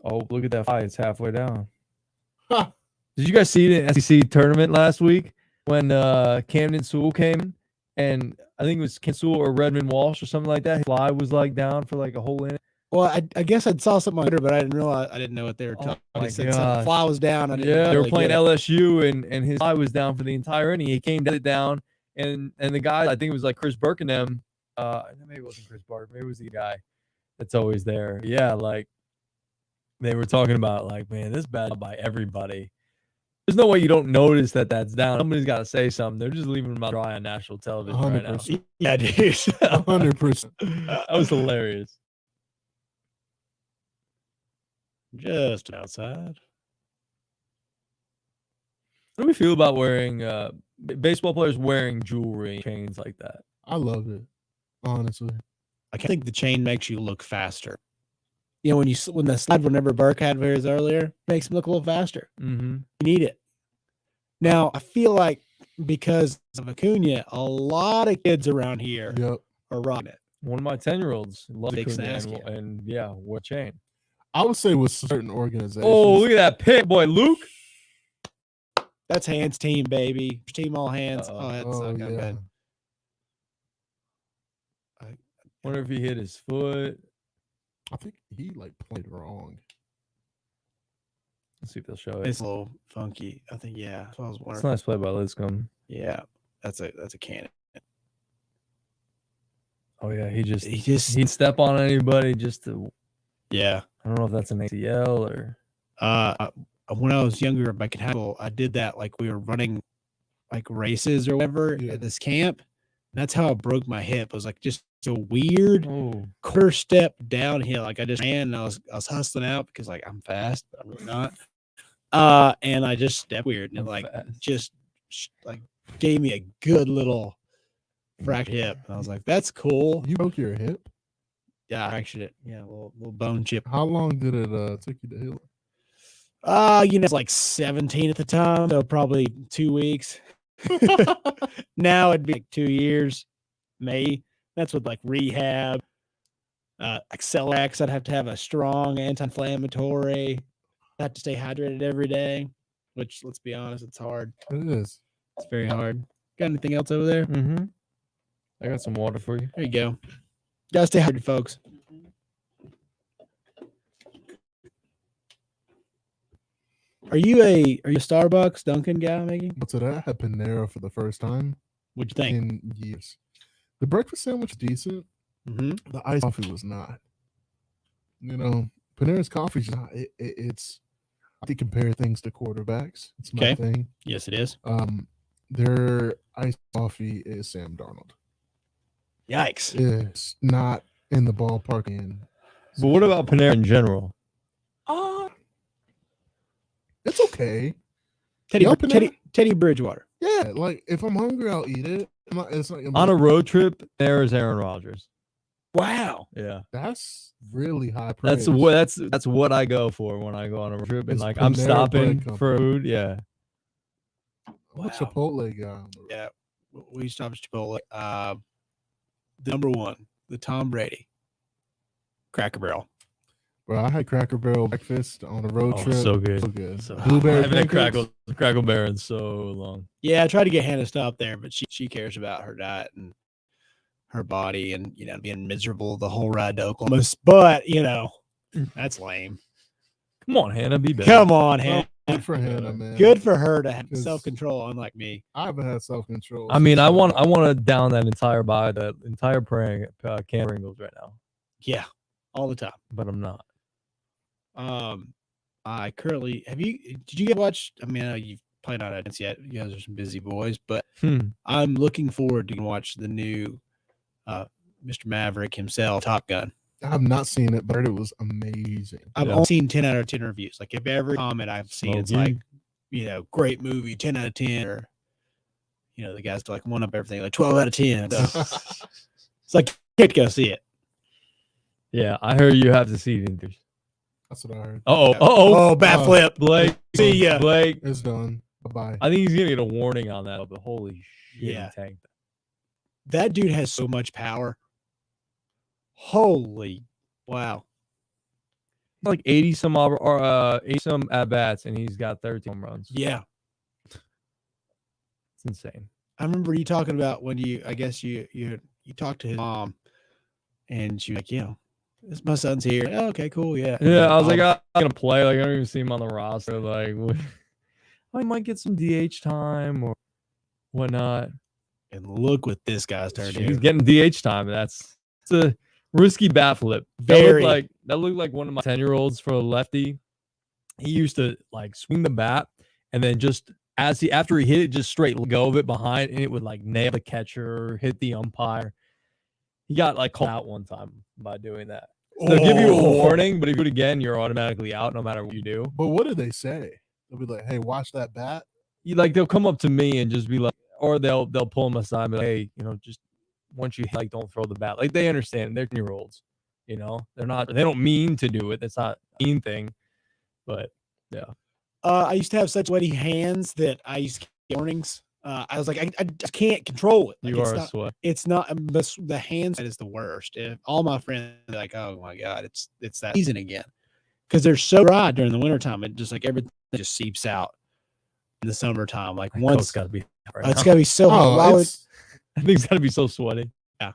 Oh, look at that fight. It's halfway down.
Ha!
Did you guys see the SEC tournament last week when Camden Sewell came? And I think it was Camden Sewell or Redmond Walsh or something like that. His fly was like down for like a whole inning.
well, I guess I saw something on Twitter, but I didn't know what they were talking.
my
They said
gosh.
something. Fly was down. I didn't
Yeah, they were
really
playing
get it.
LSU and his fly was down for the entire inning. He came down and the guy, I think it was like Chris Burke and them. Maybe it wasn't Chris Burke. Maybe it was the guy that's always there. Yeah, like they were talking about like, man, this is bad by everybody. There's no way you don't notice that that's down. Somebody's got to say something. They're just leaving them out dry on national television right now.
100%.
Yeah, dude.
100%.
That was hilarious.
Just outside.
What do we feel about wearing baseball players wearing jewelry and chains like that?
I love it. Honestly.
I think the chain makes you look faster. You know, when the slide whenever Burke had his earlier, makes him look a little faster.
Mm-hmm.
You need it. Now, I feel like because of Acuna, a lot of kids around here
Yep.
are rocking it.
One of my 10-year-olds loves
Big
Acuna
Saskia.
and yeah, what chain?
I would say with certain organizations.
Oh, look at that pick, boy, Luke.
That's hands team, baby. Team all hands.
Uh-oh.
Oh, that's
Oh,
not
yeah.
bad.
Wonder if he hit his foot.
I think he like played wrong.
Let's see if they'll show it.
It's a little funky. I think, yeah. That's what I was
It's
wondering.
a nice play by Liscombe.
Yeah, that's a cannon.
Oh yeah, he
He just
he'd step on anybody just to.
yeah.
I don't know if that's an ACL or.
When I was younger back in high school, I did that like we were running like races or whatever
Yeah.
at this camp. And that's how I broke my hip. It was like just a weird
Oh,
quarter step downhill. Like I just ran and I was hustling out because like I'm fast, but I'm really not. And I just stepped weird and it
I'm
like
fast.
just like gave me a good little fractured hip. And I was like, that's cool.
You broke your hip?
Yeah, I fractured it. Yeah, a little bone chip.
How long did it take you to heal it?
It's like 17 at the time, so probably 2 weeks. Now it'd be like 2 years, maybe. That's with like rehab, Accelex. I'd have to have a strong anti-inflammatory. I have to stay hydrated every day, which let's be honest, it's hard.
It is.
It's very hard. Got anything else over there?
Mm-hmm. I got some water for you.
There you go. Gotta stay hydrated, folks. Are you a Starbucks Dunkin' guy, Maggie?
But today I had Panera for the first time
What'd you think?
in years. The breakfast sandwich was decent.
Mm-hmm.
The iced coffee was not. You know, Panera's coffee is not. It's. I think compare things to quarterbacks. It's my
Okay.
thing.
Yes, it is.
Their iced coffee is Sam Darnold.
Yikes.
It's not in the ballpark.
But what about Panera in general?
It's okay.
Teddy,
Y'all
Teddy Bridgewater.
Yeah, like if I'm hungry, I'll eat it. It's like
On a road trip, there is Aaron Rodgers.
Wow.
Yeah,
that's really high praise.
that's what I go for when I go on a road trip, and
It's
like I'm
Panera
stopping
Bread
for food. Yeah,
I'm a
Wow.
Chipotle guy. On the road.
Yeah. We stopped at Chipotle. The number one, the Tom Brady Cracker Barrel.
Bro, I had Cracker Barrel breakfast on a road
Oh,
trip.
so good.
So good.
So
Blueberry
I haven't had
pancakes?
Crackle Bear in so long.
Yeah, I tried to get Hannah to stop there, but she cares about her diet and her body and, being miserable the whole ride to Oklahoma. But, that's lame.
Come on, Hannah, be better.
Come on, Hannah.
Good for Hannah, man.
Good for her to have
'Cause-
self-control, unlike me.
I haven't had self control.
I mean, I want to down that entire can of Pringles right now,
Yeah, all the time.
but I'm not.
I currently did you get watch? I mean, I know you've probably not had it yet. You guys are some busy boys, but I'm looking forward to watch the new Mr. Maverick himself, Top Gun.
I have not seen it, but it was amazing.
I've
Yeah.
only seen 10 out of 10 reviews. Like if every comment I've seen, it's
Smokey.
like, great movie, 10 out of 10, or the guys like one up everything, like 12 out of 10. It's like, can't go see it.
Yeah, I heard you have to see it in theaters.
That's what I heard.
Oh, bat
Oh.
flip.
Blake,
See ya.
Blake.
It's done. Bye-bye.
I think he's gonna get a warning on that. But holy shit,
Yeah.
he tanked.
That dude has so much power. Holy wow.
Like 80 some at bats, and he's got 13 home runs.
Yeah.
It's insane.
I remember you talking about when you talked to his mom, and she was like, my son's here. Oh, okay, cool. Yeah.
Yeah, I was like, I'm gonna play. Like, I don't even see him on the roster. Like, I might get some DH time or whatnot.
And look what this guy's turned
He's
into.
getting DH time. It's a risky bat flip.
Very.
That looked like one of my 10-year-olds for a lefty. He used to like swing the bat and then just after he hit it, just straight let go of it behind, and it would like nail the catcher, hit the umpire. He got like called out one time by doing that. So they'll give you a warning, but if you do it again, you're automatically out no matter what you do.
But what did they say? They'll be like, "Hey, watch that bat."
They'll come up to me and just be like, or they'll pull them aside and be like, hey, just once you hit, like, don't throw the bat. Like, they understand. They're 10-year-olds. They don't mean to do it. That's not a mean thing. But yeah.
I used to have such sweaty hands that I used to get warnings. I was like, I just can't control it. Like,
You are a sweat.
It's not the hands that is the worst. If all my friends are like, oh my God, it's that season again. Because they're so dry during the wintertime. It just like everything just seeps out in the summertime. Like once
it's gotta be
it's gotta be so hot.
I think it's gotta be so sweaty.
Yeah.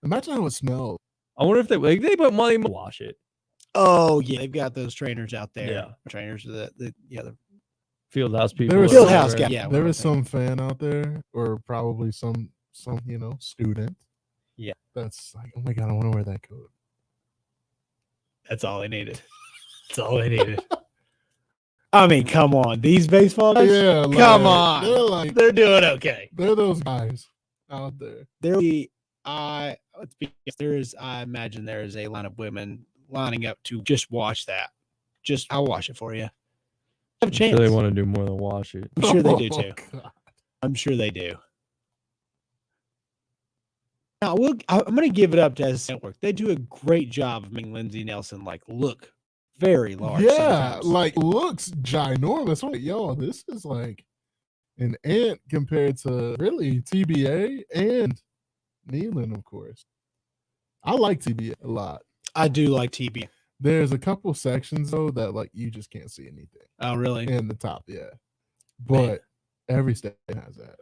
Imagine how it smells.
I wonder if they put money to wash it.
Oh yeah, they've got those trainers out there.
Yeah.
Trainers the
Field house people.
There was
Field house guy. Yeah.
There is some fan out there, or probably some student.
Yeah.
That's like, oh my God, I want to wear that coat.
That's all they needed. That's all they needed. I mean, come on. These baseball guys?
Yeah,
Come on. They're doing okay.
They're those guys out there.
I imagine there is a line of women lining up to just watch that. I'll watch it for you. Have a chance.
Sure they want to do more than wash it.
I'm sure they do too.
God.
I'm sure they do. Now, I'm going to give it up to SC Network. They do a great job of making Lindsey Nelson look very large.
Yeah,
sometimes.
looks ginormous. Like, yo, this is like an ant compared to really TBA and Nealon, of course. I like TBA a lot.
I do like TB.
There's a couple sections though that you just can't see anything.
Oh, really?
In the top, yeah. But every state has that.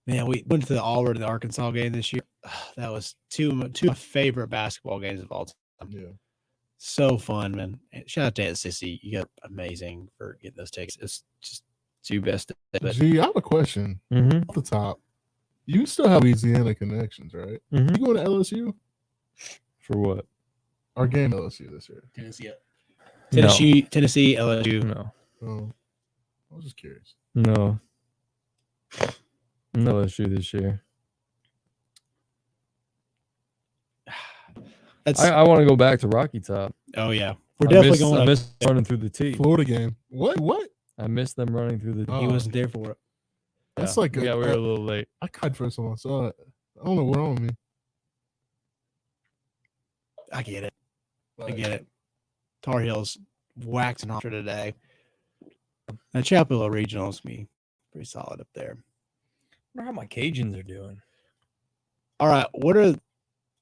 Man, we went to the Auburn and the Arkansas game this year. That was two of my favorite basketball games of all time.
Yeah.
So fun, man. Shout out to Sissy. You got amazing for getting those tickets. It's just two best. But
Gee, I have a question.
Mm-hmm.
Off the top, you still have Louisiana connections, right?
Mm-hmm.
You going to LSU?
For what?
Our game LSU this year.
Tennessee, LSU.
No.
Oh, I was just curious.
No. No LSU this year. I want to go back to Rocky Top.
Oh yeah, we're definitely going.
I miss running through the T.
Florida game. What?
I missed them running through the T.
He wasn't there for it.
That's
Yeah.
like
we were a little late.
I cried for someone. So I don't know what's wrong with me.
I get it. I get it. Tar Heels waxing off today. That Chapel Hill Regional is me pretty solid up there.
I wonder how my Cajuns are doing.
All right, what are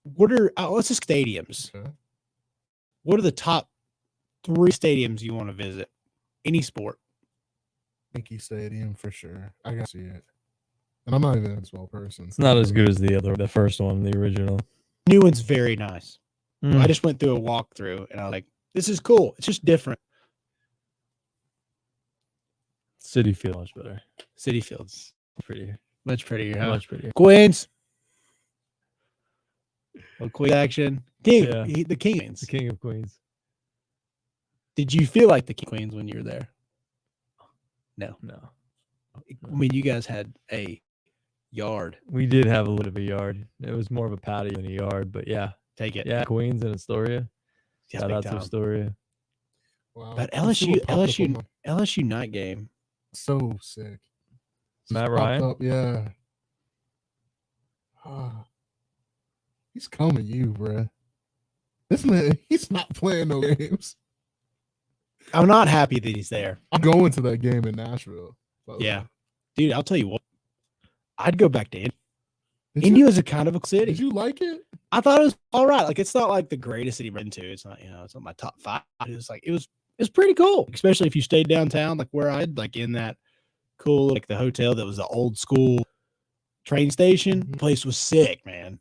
let's just stadiums.
Okay.
What are the top 3 stadiums you want to visit? Any sport.
Yankee Stadium for sure. I gotta see it. And I'm not even a baseball person.
It's not as good as the first one, the original.
New one's very nice.
Mm.
I just went through a walkthrough and I was like, this is cool. It's just different.
City Field much better.
City Fields.
Prettier.
Much prettier, huh?
Much prettier.
Queens. A quick action. King.
Yeah.
The Kings.
The King of Queens.
Did you feel like the Queens when you were there? No. I mean, you guys had a yard.
We did have a little bit of a yard. It was more of a patio than a yard, but yeah.
Take it.
Yeah, Queens and Astoria.
Yeah,
Shout
big
out to
time.
Astoria.
Wow.
But
Let's see what popped up on my-
LSU night game.
so sick.
Matt
Popped
Ryan?
up, yeah. He's coming you, bruh. This man, he's not playing no games.
I'm not happy that he's there.
I'm going to that game in Nashville.
Yeah. Dude, I'll tell you what. I'd go back to Indy.
Did
Indy
you,
was a kind of a city.
did you like it?
I thought it was all right. Like, it's not like the greatest city I've been to. It's not, it's not my top 5. It was like, it was pretty cool, especially if you stayed downtown, like where I had, like in that cool, like the hotel that was the old school train station.
Mhm.
The place was sick, man.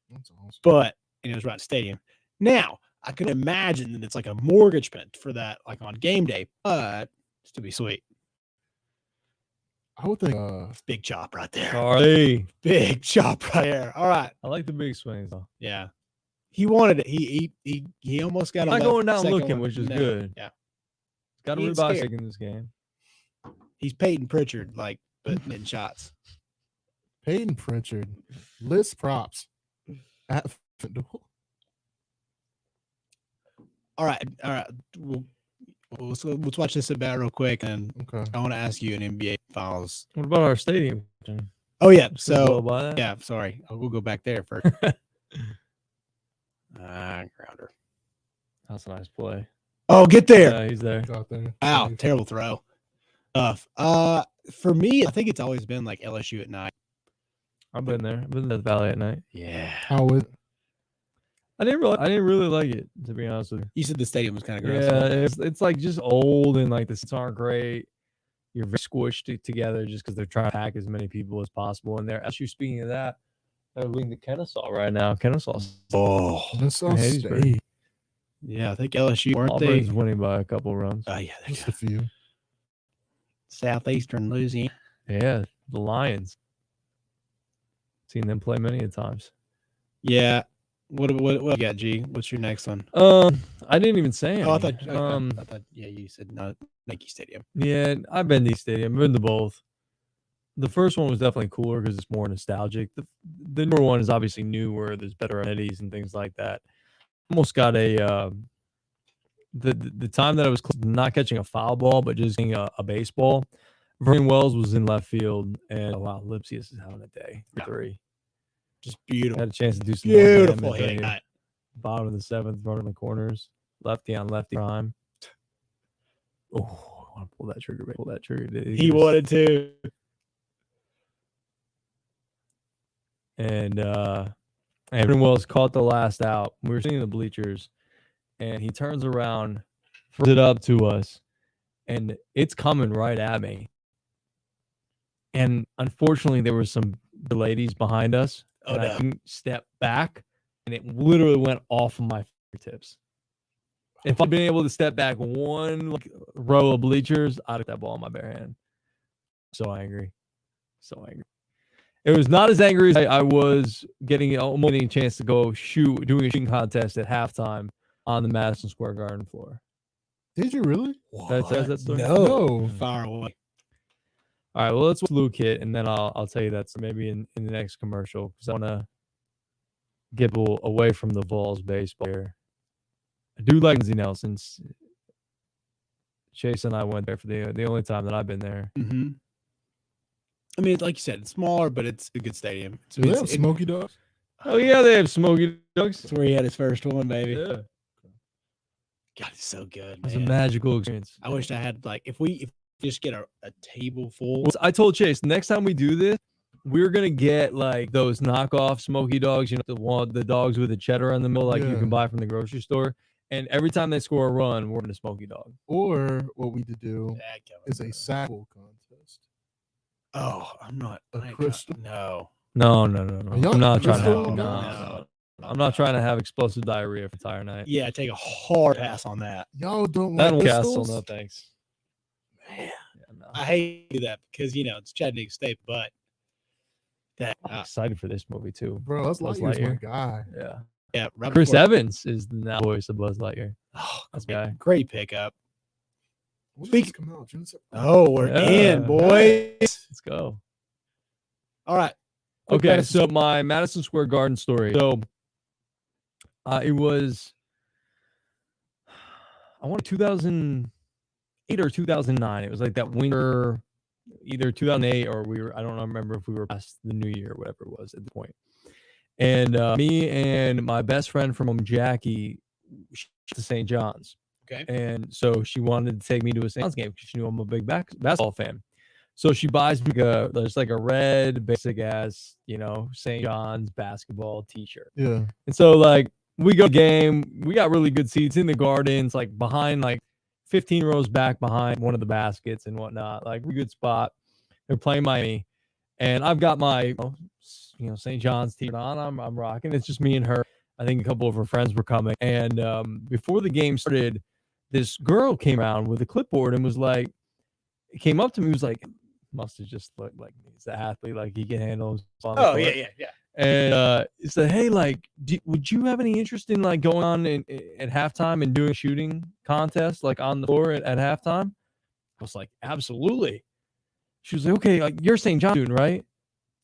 That's awesome.
But and it was right at the stadium. Now, I can imagine that it's like a mortgage payment for that, like on game day, but it's to be sweet.
I would think
Big chop right there.
Charlie.
Big chop right there. All right.
I like the big swings though.
Yeah. He wanted it. He almost got
Not
a
going down
second
looking,
one.
which is
No.
good.
Yeah.
Got
He
a
ain't
ribeye
scared.
steak in this game.
He's Peyton Pritchard, like, but in shots.
Peyton Pritchard list props at FanDuel.
All right. Let's watch this about real quick, and
Okay.
I want to ask you an NBA Finals.
What about our stadium?
Oh yeah.
Blow
So
by that?
yeah. Sorry, we'll go back there first. Grounder.
That's a nice play.
Oh, get there!
Yeah, he's there.
It's out there.
Wow, terrible throw. Tough. For me, I think it's always been like LSU at night.
I've been there. I've been to the Valley at night.
Yeah.
How is
I didn't really like it, to be honest with you.
You said the stadium was kind of gross.
Yeah, it's like just old and like the seats aren't great. You're very squished together just because they're trying to pack as many people as possible in there. LSU, speaking of that, they're leading the Kennesaw right now. Kennesaw's
Oh,
Kennesaw
Hattiesburg.
State?
yeah. I think LSU weren't
Auburn's
they?
winning by a couple runs.
Oh yeah, they
Just
got
a few.
Southeastern Louisiana.
Yeah, the Lions. Seen them play many a times.
Yeah. What you got, G? What's your next one?
I didn't even say it.
Oh, I thought yeah, you said no, Nike Stadium.
Yeah, I've been to these stadiums. I've been to both. The first one was definitely cooler because it's more nostalgic. The newer one is obviously newer. There's better amenities and things like that. Almost got a the time that I was not catching a foul ball, but just getting a baseball. Vernon Wells was in left field, and wow, Lipsius is having a day.
Yeah.
3.
Just beautiful.
Had a chance to do some
Beautiful
more
hitting.
damage. Bottom of the 7th, running the corners, lefty on lefty prime. Oh, I want to pull that trigger. Pull that trigger.
He wanted to.
And Vernon Wells caught the last out. We were sitting in the bleachers, and he turns around, throws it up to us, and it's coming right at me. And unfortunately, there were some ladies behind us.
Oh,
and
no.
I couldn't step back, and it literally went off of my fingertips. If I'd been able to step back one row of bleachers, I'd have that ball in my bare hand. So angry. So angry. It was not as angry as I was almost getting a chance to go doing a shooting contest at halftime on the Madison Square Garden floor.
Did you really?
That story?
No.
Far away.
All right, well, let's watch Luke hit, and then I'll tell you that's maybe in the next commercial because I want to get away from the Vols baseball here. I do like Lindsey Nelson's. Chase and I went there for the only time that I've been there.
Mm-hmm. I mean, like you said, it's smaller, but it's a good stadium.
Do they have Smoky Dogs?
Oh yeah, they have Smoky Dogs.
That's where he had his first one, baby.
Yeah,
God, it's so good,
it's a
man.
magical experience.
I wish I had if we just get a table full.
Well, I told Chase next time we do this, we're gonna get like those knockoff Smoky Dogs. You know, the dogs with the cheddar in the middle, like you
Yeah.
can buy from the grocery store. And every time they score a run, we're in a Smoky Dog.
Or what we could do
Dadgummit.
is a sackle contest.
Oh, I'm not.
A
I ain't
crystal.
No.
No.
Y'all
I'm not trying to.
crystal?
No. I'm not trying to have explosive diarrhea for the entire night.
Yeah, take a hard pass on that.
Y'all don't
That
like
Castle,
pistols?
no thanks.
Man,
Yeah, no.
I hate to do that because it's Chattanooga State, but that
I'm excited for this movie too.
Bro, that's
Buzz
Lightyear's my
Lightyear.
guy.
Yeah.
yeah, right
Chris
before-
Evans is the now voice of Buzz Lightyear.
Oh,
That's
great,
guy.
great pickup.
When
Speak-
does this come out? June 7th?
Oh, we're
Yeah.
in, boys.
Let's go.
All right. Quick
Okay,
Madison
so my Madison Square Garden story. So it was, I want 2008 or 2009. It was like that winter either 2008 or I don't remember if we were past the new year or whatever it was at the point. And me and my best friend from Jackie, she went to St. John's.
Okay.
And so she wanted to take me to a St. John's game because she knew I'm a big basketball fan. So she buys me there's like a red basic ass, St. John's basketball t-shirt.
Yeah.
And so like we go to the game, we got really good seats in the gardens, like behind like 15 rows back behind one of the baskets and whatnot, like really good spot. They're playing Miami, and I've got my St. John's t-shirt on. I'm rocking. It's just me and her. I think a couple of her friends were coming, and before the game started, this girl came around with a clipboard and was like, came up to me, was like, must have just looked like he's an athlete, like he can handle himself.
Oh yeah.
And he said, hey, like, would you have any interest in like going on at halftime and doing a shooting contest like on the floor at halftime? I was like, absolutely. She was like, okay, like you're St. John student, right?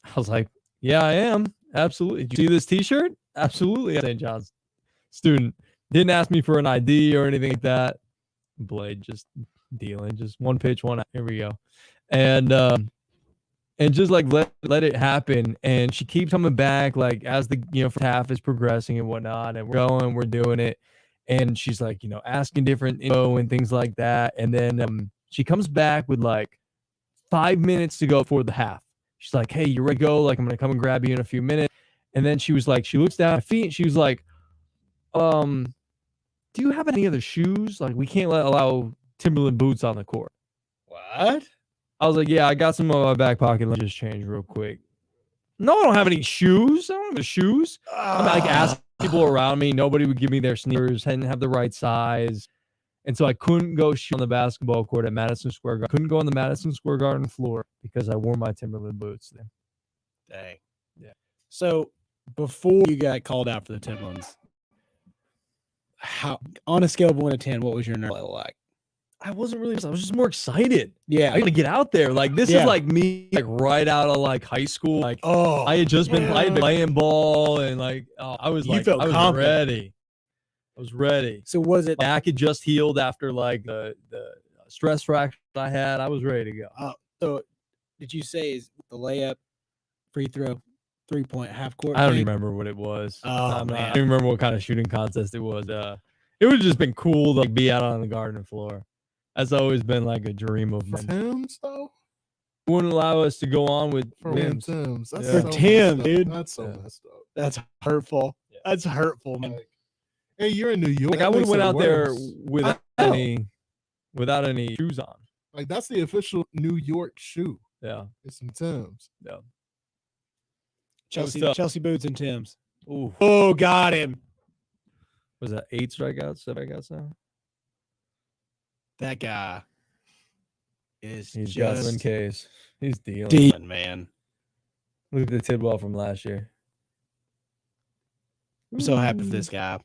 I was like, yeah, I am. Absolutely. Did you see this t-shirt? Absolutely. I'm St. John's student. Didn't ask me for an ID or anything like that. Blade just dealing, just one pitch, one out. Here we go. And just like let it happen. And she keeps coming back like as the first half is progressing and whatnot, and we're doing it. And she's like, asking different info and things like that. And then she comes back with like 5 minutes to go before the half. She's like, hey, you ready to go? Like, I'm gonna come and grab you in a few minutes. And then she was like, she looks down at her feet and she was like, do you have any other shoes? Like, we can't allow Timberland boots on the court.
What?
I was like, yeah, I got some in my back pocket. Let me just change real quick. No, I don't have any shoes. I don't have any shoes. I'm like asking people around me. Nobody would give me their sneakers. Hadn't have the right size. And so I couldn't go shoot on the basketball court at Madison Square Garden. Couldn't go on the Madison Square Garden floor because I wore my Timberland boots there.
Dang.
Yeah.
So before you got called out for the Timberlands, how on a scale of 1 to 10, what was your nerve level like?
I wasn't really. I was just more excited.
Yeah.
I got to get out there. Like this is like me, like right out of like high school. Like I had just been playing ball and like I was like I was ready. I was ready.
So was it?
My back had just healed after like the stress fracture I had. I was ready to go.
So did you say is the layup, free throw, 3-point half court?
I don't even remember what it was.
Oh man,
I don't remember what kind of shooting contest it was. It would have just been cool to like be out on the garden floor. That's always been like a dream of mine.
Tim's though?
Wouldn't allow us to go on with
Tim's.
That's so Tim, dude.
That's so messed up.
That's hurtful. Yeah. That's hurtful, man.
Hey, you're in New York.
Like I would have went out there without any shoes on.
Like that's the official New York shoe.
Yeah,
it's some Tim's.
Yeah,
Chelsea boots and Tim's.
Ooh.
Oh, got him.
Was that 8 strikeouts? 7 strikeouts now?
That guy is
he's got some case. He's
dealing, man.
Look at the Tidwell from last year.
I'm so happy for this guy.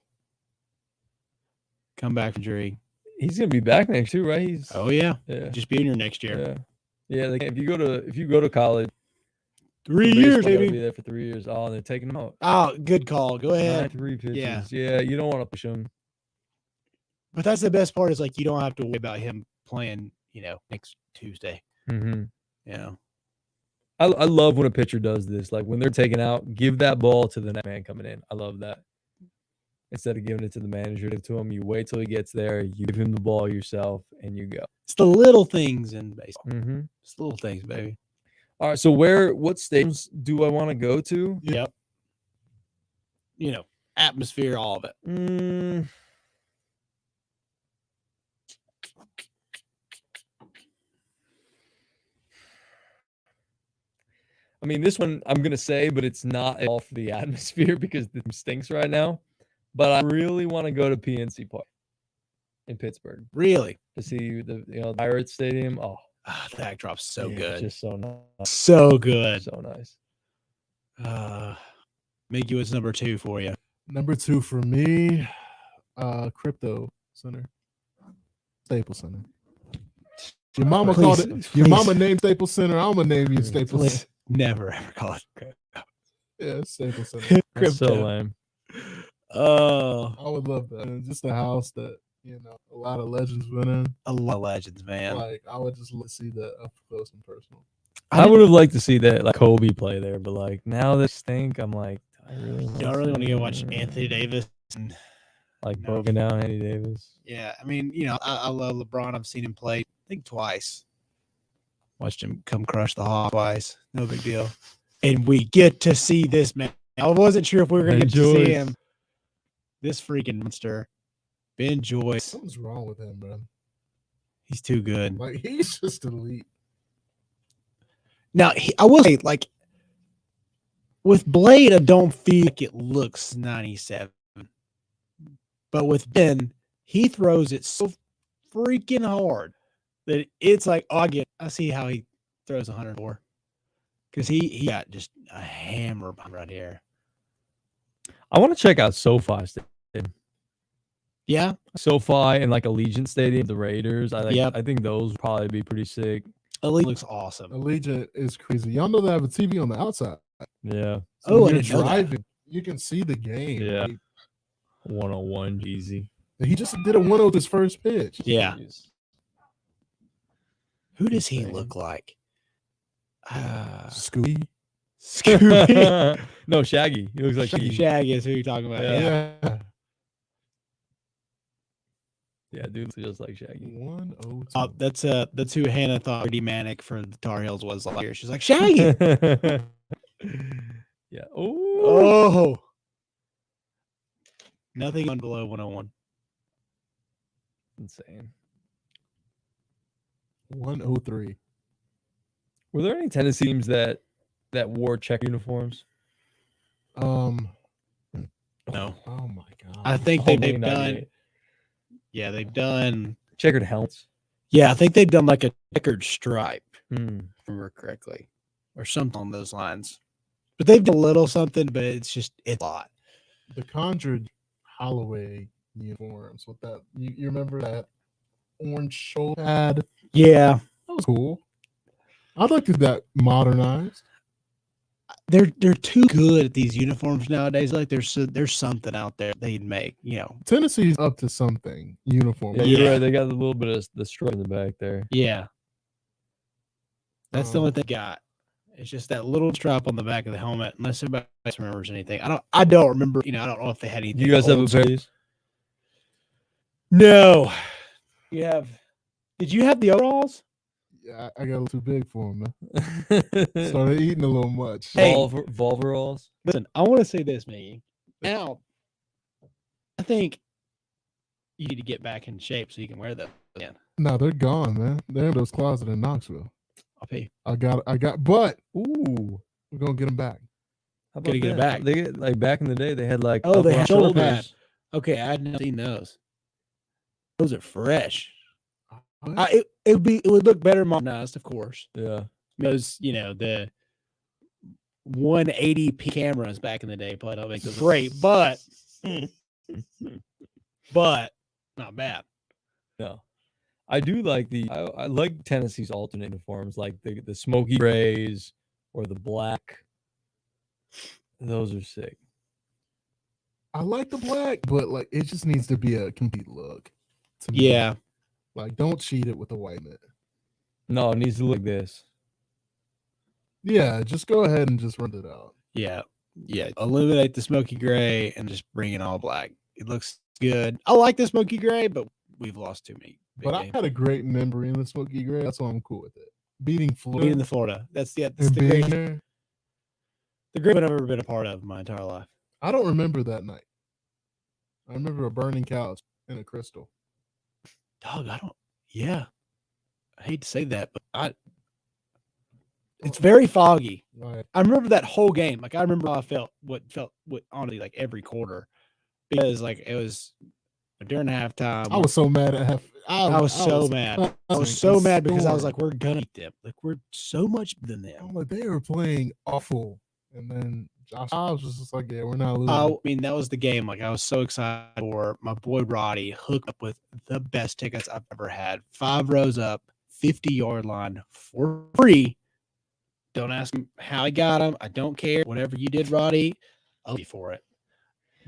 Come back from injury.
He's gonna be back next year, right?
Yeah. Just be in here next year.
Yeah. Like if you go to college,
3 years, baby.
Be there for 3 years. Oh, and they're taking him out.
Oh, good call. Go ahead.
3 pitches. Yeah. You don't want to push him.
But that's the best part is like you don't have to worry about him playing, next Tuesday.
Mm-hmm. I love when a pitcher does this. Like when they're taken out, give that ball to the next man coming in. I love that. Instead of giving it to the manager, to him, you wait till he gets there, you give him the ball yourself, and you go.
It's the little things in baseball.
Mm-hmm.
It's the little things, baby.
All right. So what stadiums do I want to go to?
Yep. Atmosphere, all of it.
I mean, this one I'm going to say, but it's not at all for the atmosphere because it stinks right now. But I really want to go to PNC Park in Pittsburgh.
Really?
To see the Pirates Stadium. Oh,
the backdrop's so good.
Just so nice.
So good.
So nice.
Mickey, what's number 2 for you?
Number 2 for me, Crypto Center. Staples Center. Your mama called it. Your mama named Staples Center. I'm gonna name you Staples Center.
Never ever call it.
Yeah, Staples Center.
That's so lame.
Oh,
I would love that. Just a house that a lot of legends went in.
A lot of legends, man.
Like I would just love to see that up close and personal.
I would have liked to see that like Kobe play there, but like now they stink. I'm like, I really
don't really want to go watch Anthony Davis and
like broken down Anthony Davis.
Yeah, I mean, I love LeBron. I've seen him play, I think twice. Watched him come crush the Hawks twice. No big deal. And we get to see this man. I wasn't sure if we were going to get to see him. This freaking monster, Ben Joyce.
Something's wrong with him, man.
He's too good.
Like he's just elite.
Now, I will say, like, with Blade, I don't feel like it looks 97. But with Ben, he throws it so freaking hard that it's like, I see how he throws 104. Because he got just a hammer right here.
I want to check out SoFi Stadium.
Yeah.
SoFi and like Allegiant Stadium, the Raiders. I think those would probably be pretty sick.
Allegiant looks awesome.
Allegiant is crazy. Y'all know they have a TV on the outside.
Yeah.
So
I
when
didn't
you're
know that.
driving, you can see the game.
Yeah.
Like,
101 easy.
he just did a 1-0 with his first pitch.
Yeah.
Jeez.
Who does he
Insane.
look like?
Scooby.
Scooby.
No, Shaggy. He looks like Shaggy.
Shaggy is who you're talking about. Yeah.
Yeah, dude, looks just like Shaggy.
102.
That's who Hannah thought Brady Manic for the Tar Heels was last year. She's like, Shaggy.
Yeah. Oh.
Nothing on below 101.
Insane.
103.
Were there any Tennessee teams that wore check uniforms?
No.
Oh my god.
I think they've done. Yeah, they've done
checkered helmets.
Yeah, I think they've done like a checkered stripe, if I
Hmm.
remember correctly, or something on those lines. But they've done a little something, but it's a lot.
The Conjured Holloway uniforms with that. You remember that orange shoulder pad?
Yeah,
That was cool. I'd like to see that modernized.
they're too good at these uniforms nowadays. Like there's something out there they'd make.
Tennessee's up to something uniform.
Yeah, you're right. They got a little bit of the stripe in the back there.
Yeah, that's the only thing they got. It's just that little stripe on the back of the helmet. Unless anybody else remembers anything, I don't remember. I don't know if they had anything.
You guys have a
old
pair of these?
No. Did you have the overalls?
Yeah, I got a little too big for him, man. Started eating a little much.
Hey.
Volveralls.
Listen, I want to say this, Maggie. Now, I think you need to get back in shape so you can wear them again.
No, they're gone, man. They're in those closets in Knoxville.
I'll pay.
I got, but
Ooh.
we're gonna get them back.
How about
Gotta get it
that?
back.
They get like back in the day. They had like
Oh, they
up on
had shoulder
shoulders.
pad. Okay, I hadn't seen those. Those are fresh.
What?
It would look better modernized, of course.
Yeah.
Because the 180p cameras back in the day probably don't make those great, but not bad.
No. I do like I like Tennessee's alternate uniforms, like the smoky grays or the black. Those are sick.
I like the black, but like it just needs to be a complete look. To me.
Yeah.
Like don't cheat it with the white mitt.
No, it needs to look like this.
Yeah, just go ahead and just run it out.
Yeah. Eliminate the smoky gray and just bring in all black. It looks good. I like the smoky gray, but we've lost too many.
But I had a great memory in the smoky gray. That's why I'm cool with it. Beating Florida.
in the Florida. That's the
and being
greatest,
there.
the greatest I've ever been a part of in my entire life.
I don't remember that night. I remember a burning couch and a crystal.
Dog, yeah. I hate to say that, but it's very foggy.
Right.
I remember that whole game. Like I remember how I felt honestly like every quarter. Because like it was during halftime.
I was so mad at half.
I was so mad. I was so mad because I was like, we're gonna beat them. Like we're so much better than them.
I'm like, they were playing awful. And then Josh was just like, yeah, we're not losing.
I mean, that was the game. Like I was so excited for my boy Roddy hooked up with the best tickets I've ever had. 5 rows up, 50-yard line for free. Don't ask him how I got them. I don't care. Whatever you did, Roddy, I'll be for it.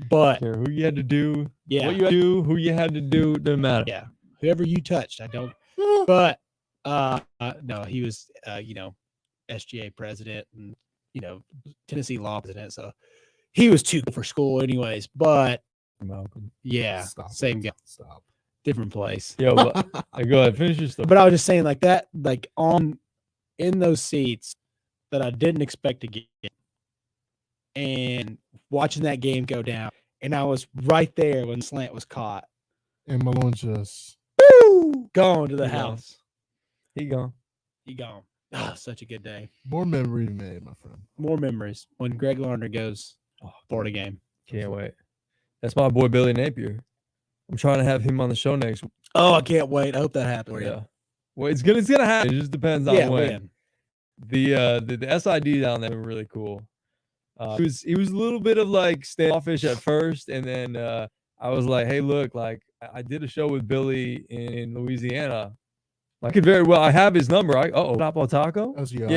But
care who you had to do,
yeah,
what you had to do, who you had to do, doesn't matter.
yeah, whoever you touched, I don't. But no, he was SGA president and Tennessee law president, so he was too cool for school, anyways. But
Malcolm.
yeah,
Stop.
same guy,
Stop.
different place.
Yo, but go ahead, finish your story.
But I was just saying, like that, like in those seats that I didn't expect to get, and watching that game go down, and I was right there when slant was caught.
And Malone just
Gone to the
He gone.
house.
He gone.
He gone. Ah, such a good day.
more memory made, my friend.
More memories when Greg Larner goes Florida game.
Can't wait. That's my boy Billy Napier. I'm trying to have him on the show next week.
Oh, I can't wait. I hope that happens.
Yeah. Well, it's gonna happen. It just depends on
Yeah,
when.
when.
The SID down there were really cool. He was a little bit of like standoffish at first, and then I was like, "Hey, look, like I did a show with Billy in Louisiana. I could very well. I have his number. Tapo Taco.
That's
Yeah,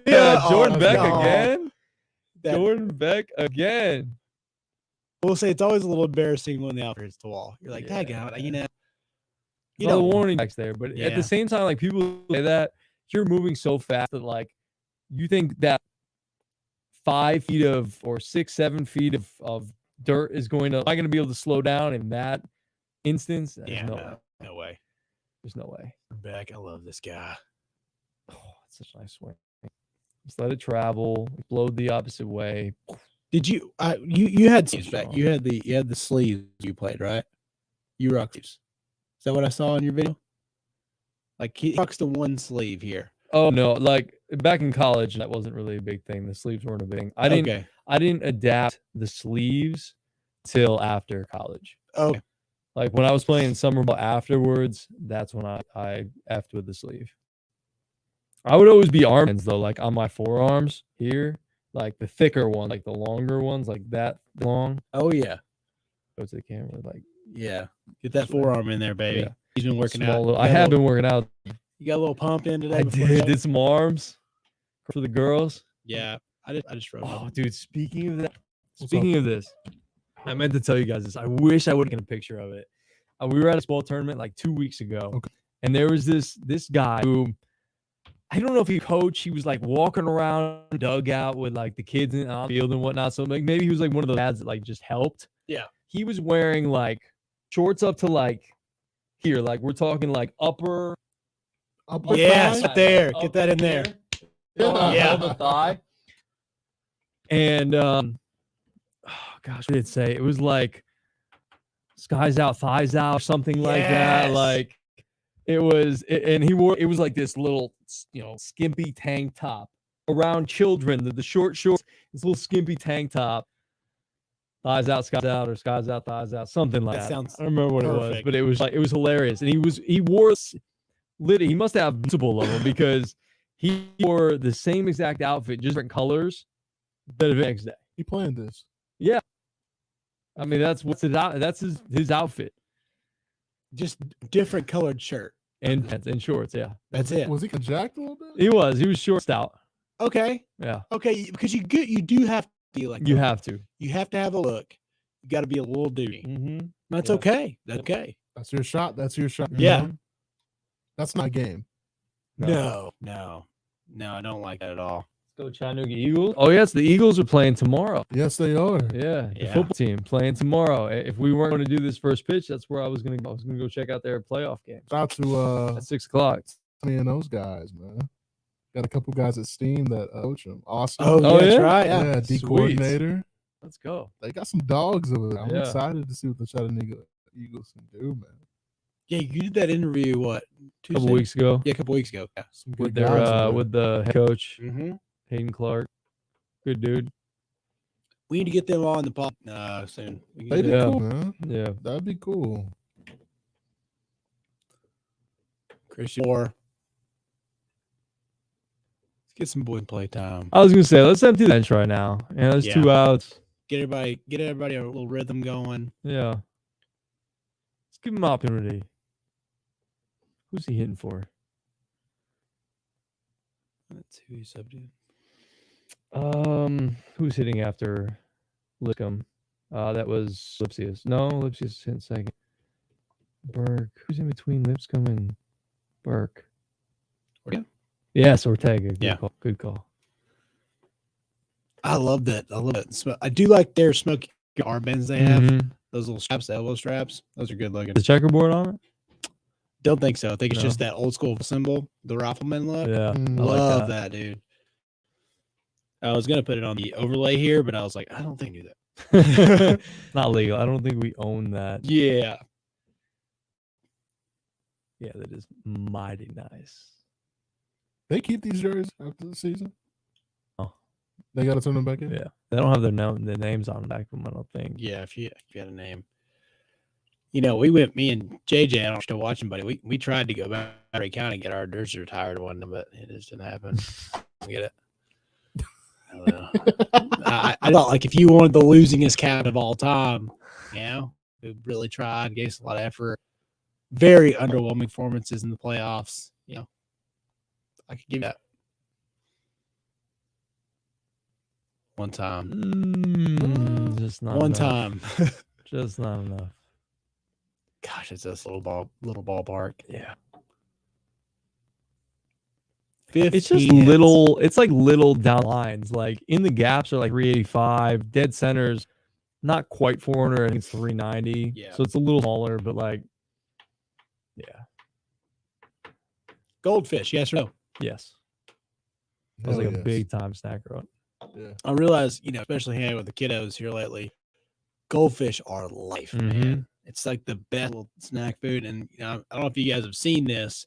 Yeah,
Jordan
oh,
Beck
no.
again.
That-
Jordan Beck again.
We'll say it's always a little embarrassing when the outfit hits the wall. You're like, tag out, you
There's
know,
all the warning backs there, but at
Yeah.
the same time, like people say that you're moving so fast that like you think that 5 feet of or 6, 7 feet of dirt is going to be able to slow down in that instance. There's
yeah,
no way.
no way.
There's no way.
Beck, I love this guy.
Oh, it's such a nice swing. Just let it travel, explode the opposite way.
Did you? You had
So
sleeves back.
strong.
You had the sleeves you played, right? You rock sleeves. Is that what I saw in your video? Like he rocks the one sleeve here.
Oh no, like back in college, that wasn't really a big thing. The sleeves weren't a big thing. I didn't adapt the sleeves till after college.
Okay.
Like when I was playing summer ball afterwards, that's when I effed with the sleeve. I would always be armbands though, like on my forearms here, like the thicker one, like the longer ones, like that long.
Oh yeah.
Go to the camera, like
Yeah. Get that forearm in there, baby.
Yeah.
He's been working
small
out.
little- I have been working out.
You got a little pump in today.
I
before the show?
did some arms for the girls.
Yeah. I just wrote.
Oh,
up.
dude, speaking of that,
What's
speaking of this, I meant to tell you guys this. I wish I would have taken a picture of it. We were at a small tournament like 2 weeks ago,
Okay.
and there was this guy who I don't know if he coached. He was like walking around dugout with like the kids in on the field and whatnot. So like maybe he was like one of those dads that like just helped.
Yeah.
He was wearing like shorts up to like here, like we're talking like upper.
Yes,
thigh?
up there.
Up
Get that in there.
Yeah.
Yeah.
the thigh. And oh gosh, what did it say? It was like skies out, thighs out, or something like that.
Yes.
Like it was, and he wore it was like this little, skimpy tank top around children. The short shorts, this little skimpy tank top, thighs out, skies out, or skies out, thighs out, something like
That
that.
sounds
I don't remember what it was,
perfect.
but it was like it was hilarious. And he wore he must have multiple of them because he wore the same exact outfit, just different colors, the next day.
He planned this.
I mean, that's his outfit
Just different colored shirt.
and pants and shorts. Yeah,
That's it.
Was he jacked a little bit?
he was short stout.
Okay.
Yeah,
Okay. Because you do have to be like
you
that.
have to.
You have to have a look. You got to be a little duty.
Mm-hmm.
That's
Yeah.
okay. That's okay.
That's your shot. That's your shot.
Yeah.
That's not game.
No, I don't like that at all.
Let's go Chattanooga Eagles. Oh yes, the Eagles are playing tomorrow.
Yes, they are.
Yeah, the
Yeah.
football team playing tomorrow. If we weren't going to do this first pitch, that's where I was going to go. I was going to go check out their playoff game
Shout out to
at 6:00.
me and those guys, man. Got a couple guys at Steam that coach them. Austin.
Oh,
Oh,
that's
yeah?
right.
yeah,
Yeah.
D
Sweet.
coordinator.
Let's go.
They got some dogs over there. I'm
Yeah.
excited to see what the Chattanooga Eagles can do, man.
Yeah, you did that interview what?
A couple
Tuesday?
weeks ago
Yeah, a couple weeks ago. Yeah.
Some
with
good
their
guys over there.
with the head coach
Mm-hmm.
Hayden Clark. Good dude.
We need to get them on the pod soon. We can
They'd
do
be
Yeah.
cool, man.
Yeah.
That'd be cool.
Christian Moore. Let's get some boy play time.
I was gonna say, let's empty the bench right now. Yeah, there's
Yeah.
2 outs.
Get everybody a little rhythm going.
Yeah. Let's give him an opportunity. Who's he hitting for?
That's who he subbed in.
Who's hitting after Lickham? That was Lipsius. No, Lipsius in second. Burke. Who's in between Lipscomb and Burke?
Ortega?
Yes, Ortega. Good
Yeah.
call. Good call.
I love that. I do like their smoky armbands they have.
Mhm.
Those little straps, the elbow straps. Those are good looking.
The checkerboard on it?
Don't think so. I think it's
No.
just that old school symbol, the rifleman look.
Yeah.
Mm.
I like
Love
that.
that, dude. I was gonna put it on the overlay here, but I was like, I don't think I do that.
Not legal. I don't think we own that.
Yeah.
Yeah, that is mighty nice.
They keep these jerseys after the season.
Oh.
They got to turn them back in.
Yeah. They don't have their names on the back of them, I don't think.
Yeah, if you had a name. You know, me and JJ, I don't know if you're still watching, buddy. We tried to go back to Ray County and get our jersey retired one, but it just didn't happen. Get it? I don't know. I thought like if you wanted the losingest captain of all time, you know, who really tried, gave us a lot of effort, very underwhelming performances in the playoffs, you know, I could give that one time.
Just not
One
enough.
time.
Just not enough.
Gosh, it's this little ballpark.
Yeah.
15
It's just
hits.
little, it's like little down lines. Like in the gaps are like 385. Dead centers, not quite 400. I think it's 390.
Yeah.
So it's a little smaller, but like, yeah.
Goldfish, yes or no?
Yes. That was
Hell
like a
yes.
big time snacker.
Yeah.
I realize, you know, especially hanging out with the kiddos here lately, goldfish are life, man. It's like the best little snack food. And you know, I don't know if you guys have seen this,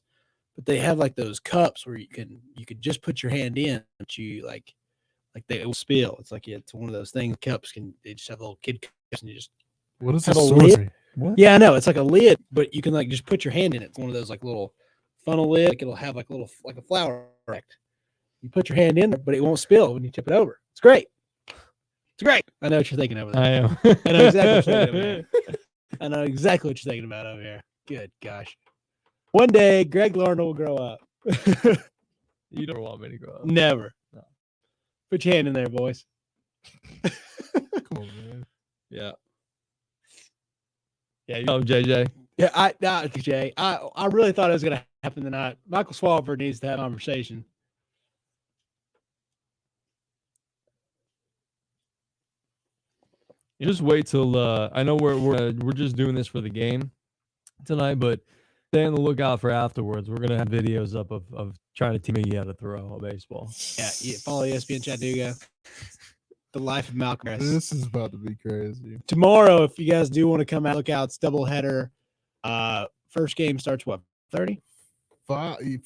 but they have like those cups where you could just put your hand in, but you like they will spill. It's like it's one of those things. Cups they just have little kid cups, and you just
What is
have
the
a
story?
lid.
What?
Yeah, I know it's like a lid, but you can like just put your hand in it. It's one of those like little funnel lid. Like it'll have like a little like a flower effect. You put your hand in there, but it won't spill when you tip it over. It's great. It's great. I know what you're thinking over there.
I am.
I know exactly what you're thinking over here. I know exactly what you're thinking about over here. Good gosh. One day, Greg Larnell will grow up.
You don't want me to grow up.
Never.
No.
Put your hand in there, boys.
Come on, man.
Yeah. Yeah, you know, JJ.
Yeah, Jay. I really thought it was going to happen tonight. Michael Swafford needs to have a conversation.
You just wait till I know we're just doing this for the game tonight, but stay on the lookout for afterwards. We're gonna have videos up of trying to teach me how to throw a baseball.
Yeah, follow ESPN Chattanooga. The life of Malcolm Harris.
This is about to be crazy.
Tomorrow, if you guys do want to come out, look out. It's doubleheader. First game starts what, 30?
15?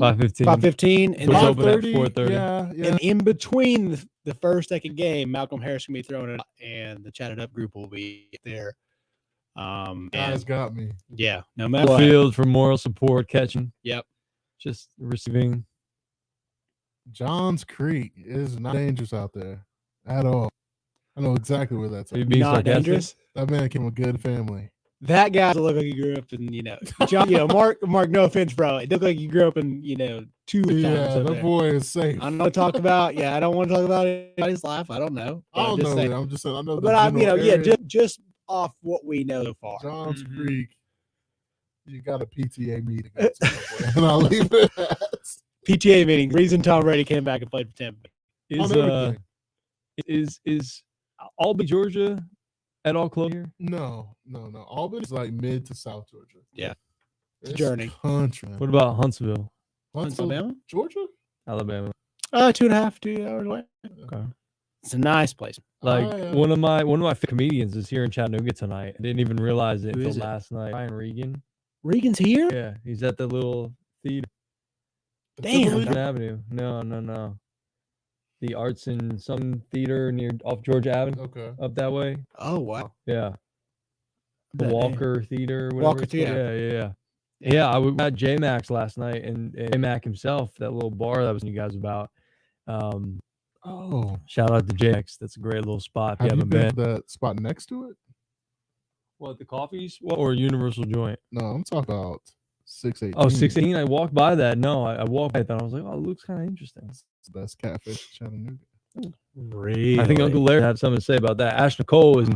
5:15.
5:15. And
Doors
then
open at
5:30?
4:30.
Yeah.
And in between the first, second game, Malcolm Harris can be throwing it, and the Chatt It Up group will be there.
Guys
And
got me.
yeah, no matter what.
Field for moral support, catching,
Yep.
just receiving.
Johns Creek is not dangerous out there at all. I know exactly where that's
Are you
at.
being
Not
sarcastic?
dangerous.
That man came from a good family.
That guy doesn't look like he grew up in, John, Mark, no offense, bro. It looked like you grew up in, two towns
Yeah,
up
that
there.
boy is safe.
I don't want to talk about, I don't want to talk about anybody's life. I don't know.
I don't know.
saying.
I'm just saying. I know.
But I'm, just off what we know so far.
Johns
Mhm.
Creek, you got a PTA meeting. And I'll leave it at that.
PTA meeting. Reason Tom Brady came back and played for Tampa.
Is
On everything.
is Albany, Georgia, at all close here?
No. Albany is like mid to South Georgia.
Yeah.
It's
journey.
Country.
What about Huntsville,
Alabama?
Georgia?
Alabama?
2.5, 2 hours away.
Okay.
It's a nice place.
Like
I,
one of my favorite comedians is here in Chattanooga tonight. I didn't even realize it
Who
until
is it?
last night. Ryan Regan.
Regan's here?
Yeah, he's at the little theater.
Damn.
Georgia Avenue. No. The Arts and some theater off Georgia Avenue,
Okay.
up that way.
Oh, wow.
Yeah, the
Bet.
Walker Theater. Whatever
Walker
it's called.
Theater.
Yeah. I was at J-Max last night, and J-Mac himself, that little bar that I was telling you guys about.
Oh.
Shout out to J-Max. That's a great little spot. If you
Have you
haven't
been
been.
to that spot next to it?
What, the coffees? Or Universal Joint?
No, I'm talking about 618.
Oh, 16. I walked by that. No, I walked by that. I was like, oh, it looks kind of interesting.
It's the best catfish in Chattanooga.
Really?
I think Uncle Larry had something to say about that. Ash Nicole is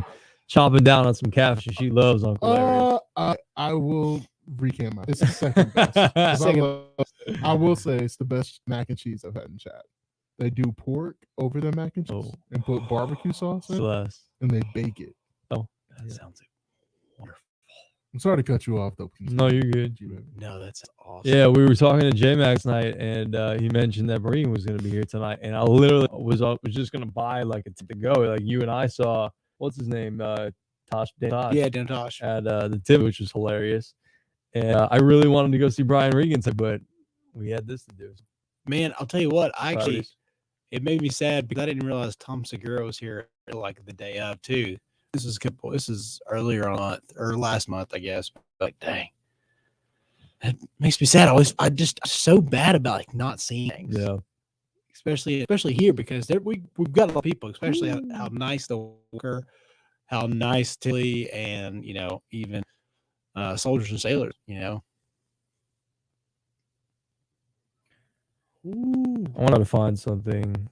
chopping down on some catfish, and she loves Uncle Larry.
I will recant my. It's the second best. 'Cause I will say it's the best mac and cheese I've had in chat. They do pork over their mac and cheese and put barbecue sauce in,
Celeste.
and they bake it.
Oh,
That sounds wonderful.
I'm sorry to cut you off though.
No, you're good.
No, that's awesome.
Yeah, we were talking to J-Max tonight, and he mentioned that Marine was going to be here tonight, and I literally was just going to buy like a ticket to go. Like you and I saw, what's his name, Tosh.
Yeah, Dan Tosh
at the tip, which was hilarious. And I really wanted to go see Brian Regan, but we had this to do.
Man, I'll tell you what. It made me sad because I didn't realize Tom Segura was here like the day of too. This is earlier on month or last month, I guess. Like, dang, it makes me sad. I'm just so bad about like not seeing things.
Yeah,
especially here because we've got a lot of people, especially how nice the worker, how nice Tilly, and even soldiers and sailors.
Ooh. I wanted to find something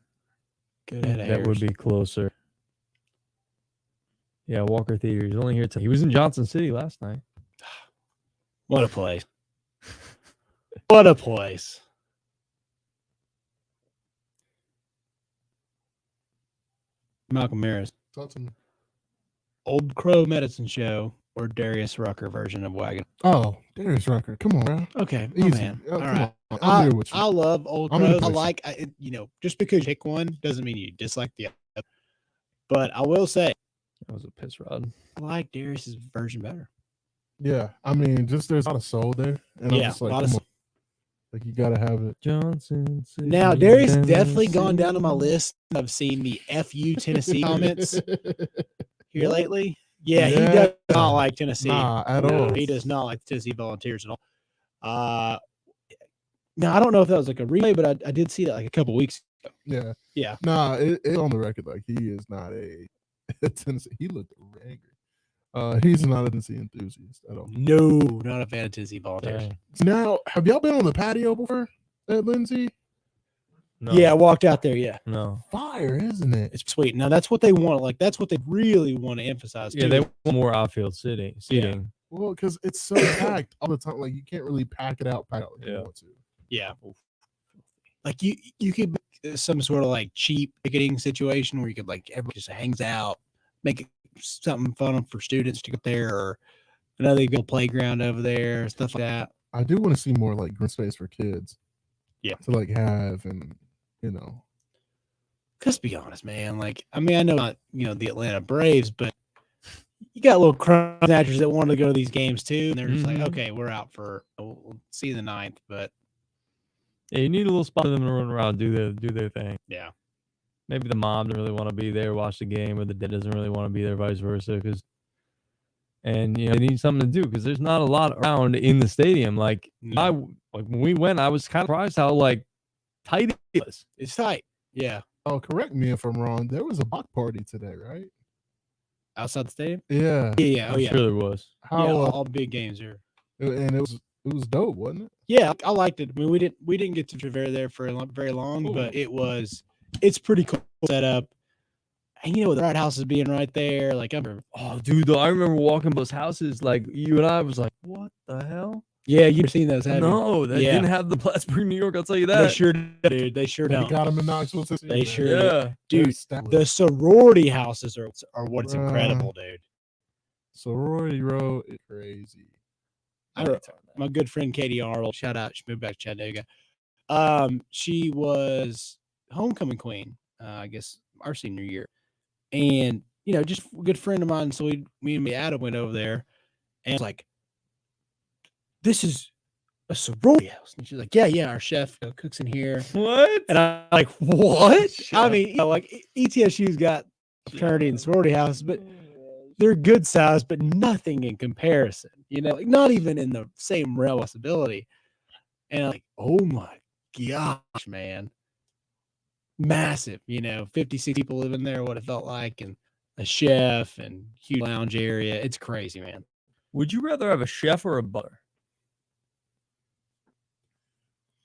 that would be closer. Yeah, Walker Theater. He's only here tonight. He was in Johnson City last night.
What a place. What a place. Malcolm Maris. Old Crow Medicine Show or Darius Rucker version of Wagon.
Oh, Darius Rucker. Come on, bro.
Okay,
easy.
Man.
All
right.
I'm here with you.
I love Old Crows. I like, just because you pick one doesn't mean you dislike the other. But I will say,
that was a piss rod.
I like Darius's version better.
Yeah, I mean, just there's a lot of soul there, and I'm just like, come on. Like you gotta have it.
Johnson City.
Now Darius definitely gone down on my list of seeing the FU Tennessee comments here lately. Yeah, he does not like Tennessee
at all.
He does not like the Tennessee Volunteers at all. Now I don't know if that was like a replay, but I did see that like a couple weeks ago.
Yeah. Nah, it's on the record. Like he is not a Tennessee. He looked angry. He's not a Tennessee enthusiast at all.
No, not a fan of Tennessee Volunteers.
Dang.
Now, have y'all been on the patio before at Lindsay?
No.
Yeah, I walked out there. Yeah,
no.
Fire, isn't it?
It's sweet. Now that's what they want. Like that's what they really want to emphasize.
Yeah,
too.
they want more outfield seating.
Yeah. Well, because it's so packed all the time. Like you can't really pack it out. Like you want to.
Yeah. Like you could some sort of like cheap ticketing situation where you could like everyone just hangs out, make it something fun for students to get there, or another good playground over there, stuff like that.
I do want to see more like green space for kids.
Yeah.
To like have and
Let's be honest, man. Like, I mean, I know not the Atlanta Braves, but you got little crumb snatchers that want to go to these games too, and they're just like, okay, we're out we'll see the 9th, but
yeah, you need a little spot for them to run around, do their thing.
Yeah.
Maybe the mom doesn't really want to be there, watch the game, or the dad doesn't really want to be there, vice versa. They need something to do because there's not a lot around in the stadium. Like when we went, I was kind of surprised how like tight it was.
It's tight. Yeah.
Oh, correct me if I'm wrong. There was a block party today, right?
Outside the stadium?
Yeah.
Yeah.
I'm sure there was.
All big games here.
And it was dope, wasn't it?
Yeah, I liked it. I mean, we didn't get to Traverse there for very long, but it's pretty cool setup. And the Red House is being right there. Like I
remember walking those houses. Like you and I was like, what the hell?
Yeah, you've seen those, haven't you?
No, they didn't have the Plattsburgh, New York. I'll tell you that.
They sure did, dude. They sure don't.
They got them in Knoxville, Tennessee.
They sure
did.
Dude, the sorority houses are what's incredible, dude.
Sorority Row is crazy.
My good friend Katie Arnold, shout out, she moved back to Chattanooga. She was homecoming queen, I guess our senior year, and just a good friend of mine. So me and Adam went over there, and was like, "This is a sorority house," and she's like, "Yeah, our chef cooks in here."
What?
And I'm like, "What?" I mean, like ETSU's got fraternity and sorority houses, but they're good size, but nothing in comparison. Like not even in the same realm of possibility. And I'm like, oh my gosh, man. Massive, 56 people living there, what it felt like, and a chef and huge lounge area. It's crazy, man.
Would you rather have a chef or a butler?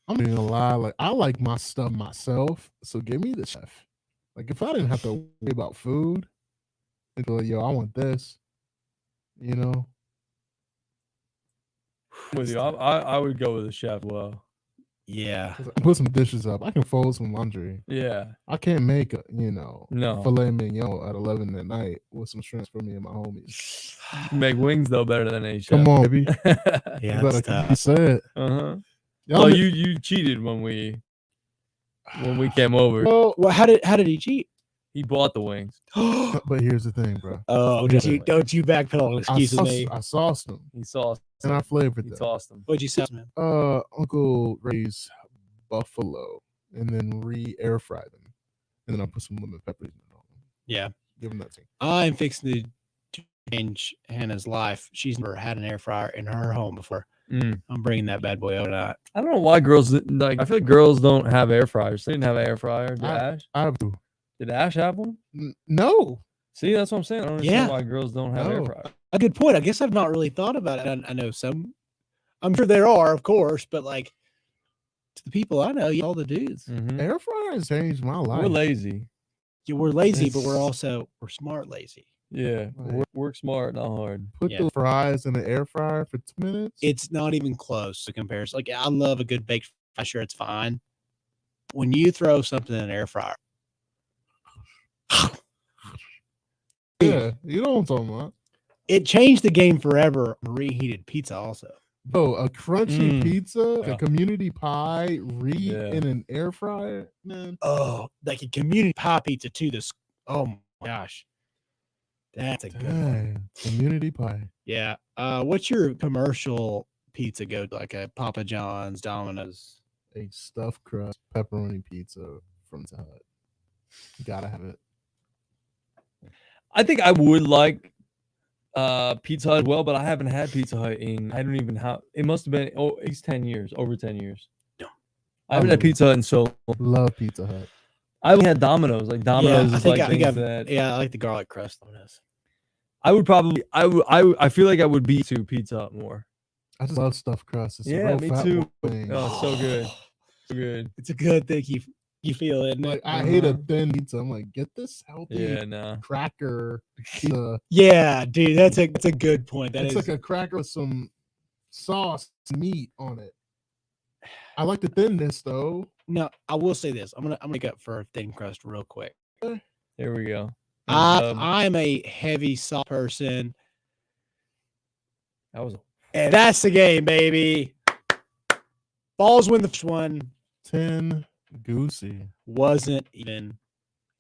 I'm not gonna lie, like I like my stuff myself, so give me the chef. Like if I didn't have to worry about food, I'd go, yo, I want this. You know,
With you, I would go with a chef. Well,
Yeah.
put some dishes up. I can fold some laundry.
yeah.
I can't make a
No.
filet mignon at 11 at night with some shrimps for me and my homies.
You can make wings though better than a chef.
Come on, baby.
Yeah,
You
that's
better
tough.
be said.
Uh-huh.
Y'all
So
mi-
you cheated when we came over.
Well, how did he cheat?
He bought the wings.
but here's the thing, bro.
Oh, don't you backpedal on excuses me.
I sauced them
He sauced.
and I flavored
He
them.
tossed them.
What'd you say, man?
Uncle Ray's buffalo, and then air fry them, and then I put some lemon peppers in it.
Yeah.
Give them that thing.
I'm fixing to change Hannah's life. She's never had an air fryer in her home before. I'm bringing that bad boy over tonight.
I don't know why girls like. I feel like girls don't have air fryers. They didn't have an air fryer. Did Ash?
I have to.
Did Ash have one?
No.
See, that's what I'm saying. I don't understand
Yeah.
why girls don't have air
No.
fryer.
A good point. I guess I've not really thought about it. I know some. I'm sure there are, of course, but like to the people I know, all the dudes.
Mhm.
Air fryer has changed my life.
We're lazy.
Yeah, we're lazy, but
It's-
we're smart lazy.
Yeah,
Right.
work smart, not hard.
Put
Yeah.
the fries in the air fryer for 2 minutes.
It's not even close to comparison. Like I love a good baked fry, sure it's fine. When you throw something in an air fryer,
yeah, you know what I'm talking about.
it changed the game forever. Reheated pizza also.
Bro, a crunchy
Mm.
pizza,
Yeah.
a community pie,
Yeah.
in an air fryer, man.
Oh, like a community pie pizza too. Oh my gosh, that's a good one.
Dang, community pie.
Yeah. What's your commercial pizza go to? Like a Papa John's, Domino's?
A stuffed crust pepperoni pizza from Chatt. You gotta have it.
I think I would like Pizza Hut as well, but I haven't had Pizza Hut in I don't even have it must have been at least 10 years, over 10 years.
No.
I haven't had Pizza Hut in so long.
Love Pizza Hut.
I only had Domino's. Like Domino's
I
is
think
like
I think
things
I've,
that
yeah, I like the garlic crust on this.
I would probably I feel like I would be to Pizza Hut more.
I just love stuffed crust. It's a
Yeah,
real
me
fat
too.
thing.
Oh, so good. So good.
It's a good thing you feel it.
Like I hate a thin pizza. I'm like, get this healthy
Yeah, no.
cracker pizza.
Yeah, dude, that's a good point. That
It's
is
like a cracker with some sauce, meat on it. I like the thinness though.
no. I will say this. I'm gonna make up for a thin crust real quick.
Here we go.
I'm a heavy sauce person,
That was
and that's the game, baby. Vols win the first one.
10 goosey.
Wasn't even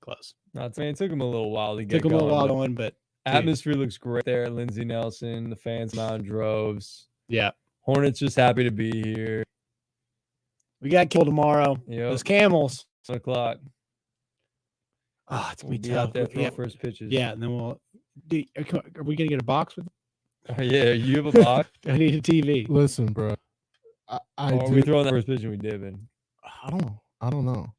close.
not saying it took him a little while to get
Took them a
going,
while
but
going, but dude.
atmosphere looks great there. Lindsey Nelson, the fans out in droves.
Yeah,
Hornets just happy to be here.
we got killed tomorrow.
Yep.
Those camels.
1 o'clock.
Oh, it's gonna
We'll
be
be out
tough.
there throwing
Yeah,
first pitches.
yeah, and then we'll. Dude, are we gonna get a box with?
Yeah, you have a box.
I need a TV.
Listen, bro. I
Or are
do.
we throwing that first pitch and we dipping?
I don't know. I don't know.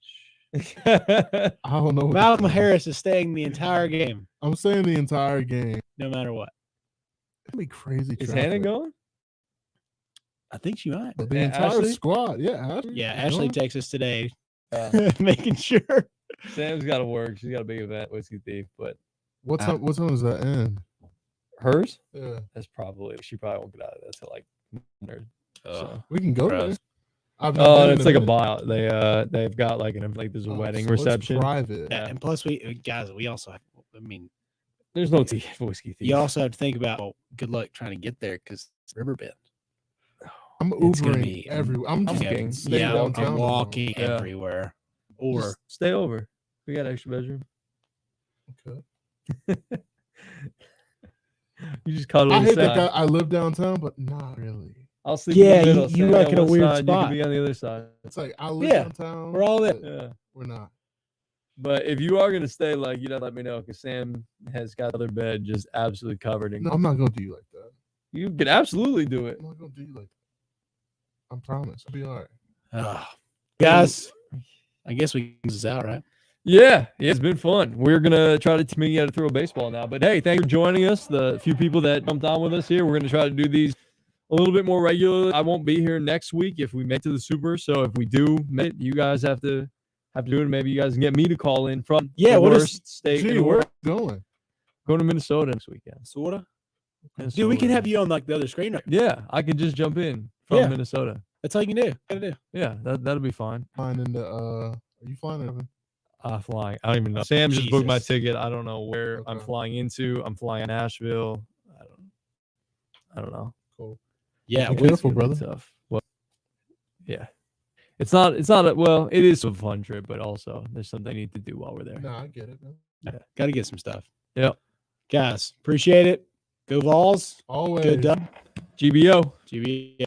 yeah,
I don't know. what to
Malcolm
do.
Harris is staying the entire game,
I'm saying the entire game.
no matter what.
It'd be crazy.
is
traffic.
Hannah going?
I think she might.
But the
Yeah,
entire
Ashley?
squad. Yeah, Ashley.
Yeah, Ashley
Going?
texted us today,
Yeah.
making sure.
Sam's got to work. She's got a big event, Whiskey Thief, but
What time? What time does that end?
hers?
Yeah,
That's probably she probably won't get out of that till like. So.
we can go there.
Gross.
I've not
Oh,
been in
it's like a
minute.
buyout. They've got like there's a
Oh,
wedding
so it's
reception.
private.
Yeah, and plus we also have. I mean,
There's no tea for Whiskey Thief.
you also have to think about. Well, good luck trying to get there because Riverbend.
I'm
It's gonna
Ubering
be-
everywhere. I'm just
walking.
staying
Yeah,
downtown.
I'm walking
Yeah.
everywhere. Or
Just stay over. We got extra bedroom.
Okay.
You just cuddle.
I hate
inside.
that. I live downtown, but not really.
I'll sleep.
Yeah,
in the
you-
middle.
you
Sam,
like
on
in a
one
weird
side, You
spot.
can be on the other side.
It's like I live
Yeah,
downtown.
we're all there.
but
Yeah.
We're not.
But if you are gonna stay, like you know, let me know because Sam has got their bed just absolutely covered in.
No, I'm not gonna do you like that.
You could absolutely do it.
I'm not gonna do you like that. I promise. I'll be all right.
Guys, I guess we can close this out, right?
Yeah, it's been fun. We're gonna try to meet you how to throw a baseball now. But hey, thanks for joining us. The few people that jumped on with us here, we're gonna try to do these a little bit more regularly. I won't be here next week if we make it to the Super. So if we do make it, you guys have to have to do it. Maybe you guys can get me to call in from
Yeah,
the
what is-
worst state in
Gee,
the
where
world.
are you going?
Going to Minnesota next weekend.
Sorta. Dude, we
Minnesota.
can have you on like the other screen.
Yeah, I can just jump in from
Yeah.
Minnesota.
That's all you can do. Gotta do.
Yeah, that'll be fine.
Flying in the are you flying in?
Flying. I don't even know. Sam just booked my
Jesus.
ticket. I don't know where I'm
Okay.
flying into. I'm flying Nashville. I don't know.
Cool.
Yeah,
Be
we-
careful,
It's gonna be
brother.
tough. Well, yeah. It's not well, it is a fun trip, but also there's something I need to do while we're there.
No, I get it, man.
gotta get some stuff.
Yep.
Guys, appreciate it. Go Vols.
Always.
Good dub.
GBO.
GB.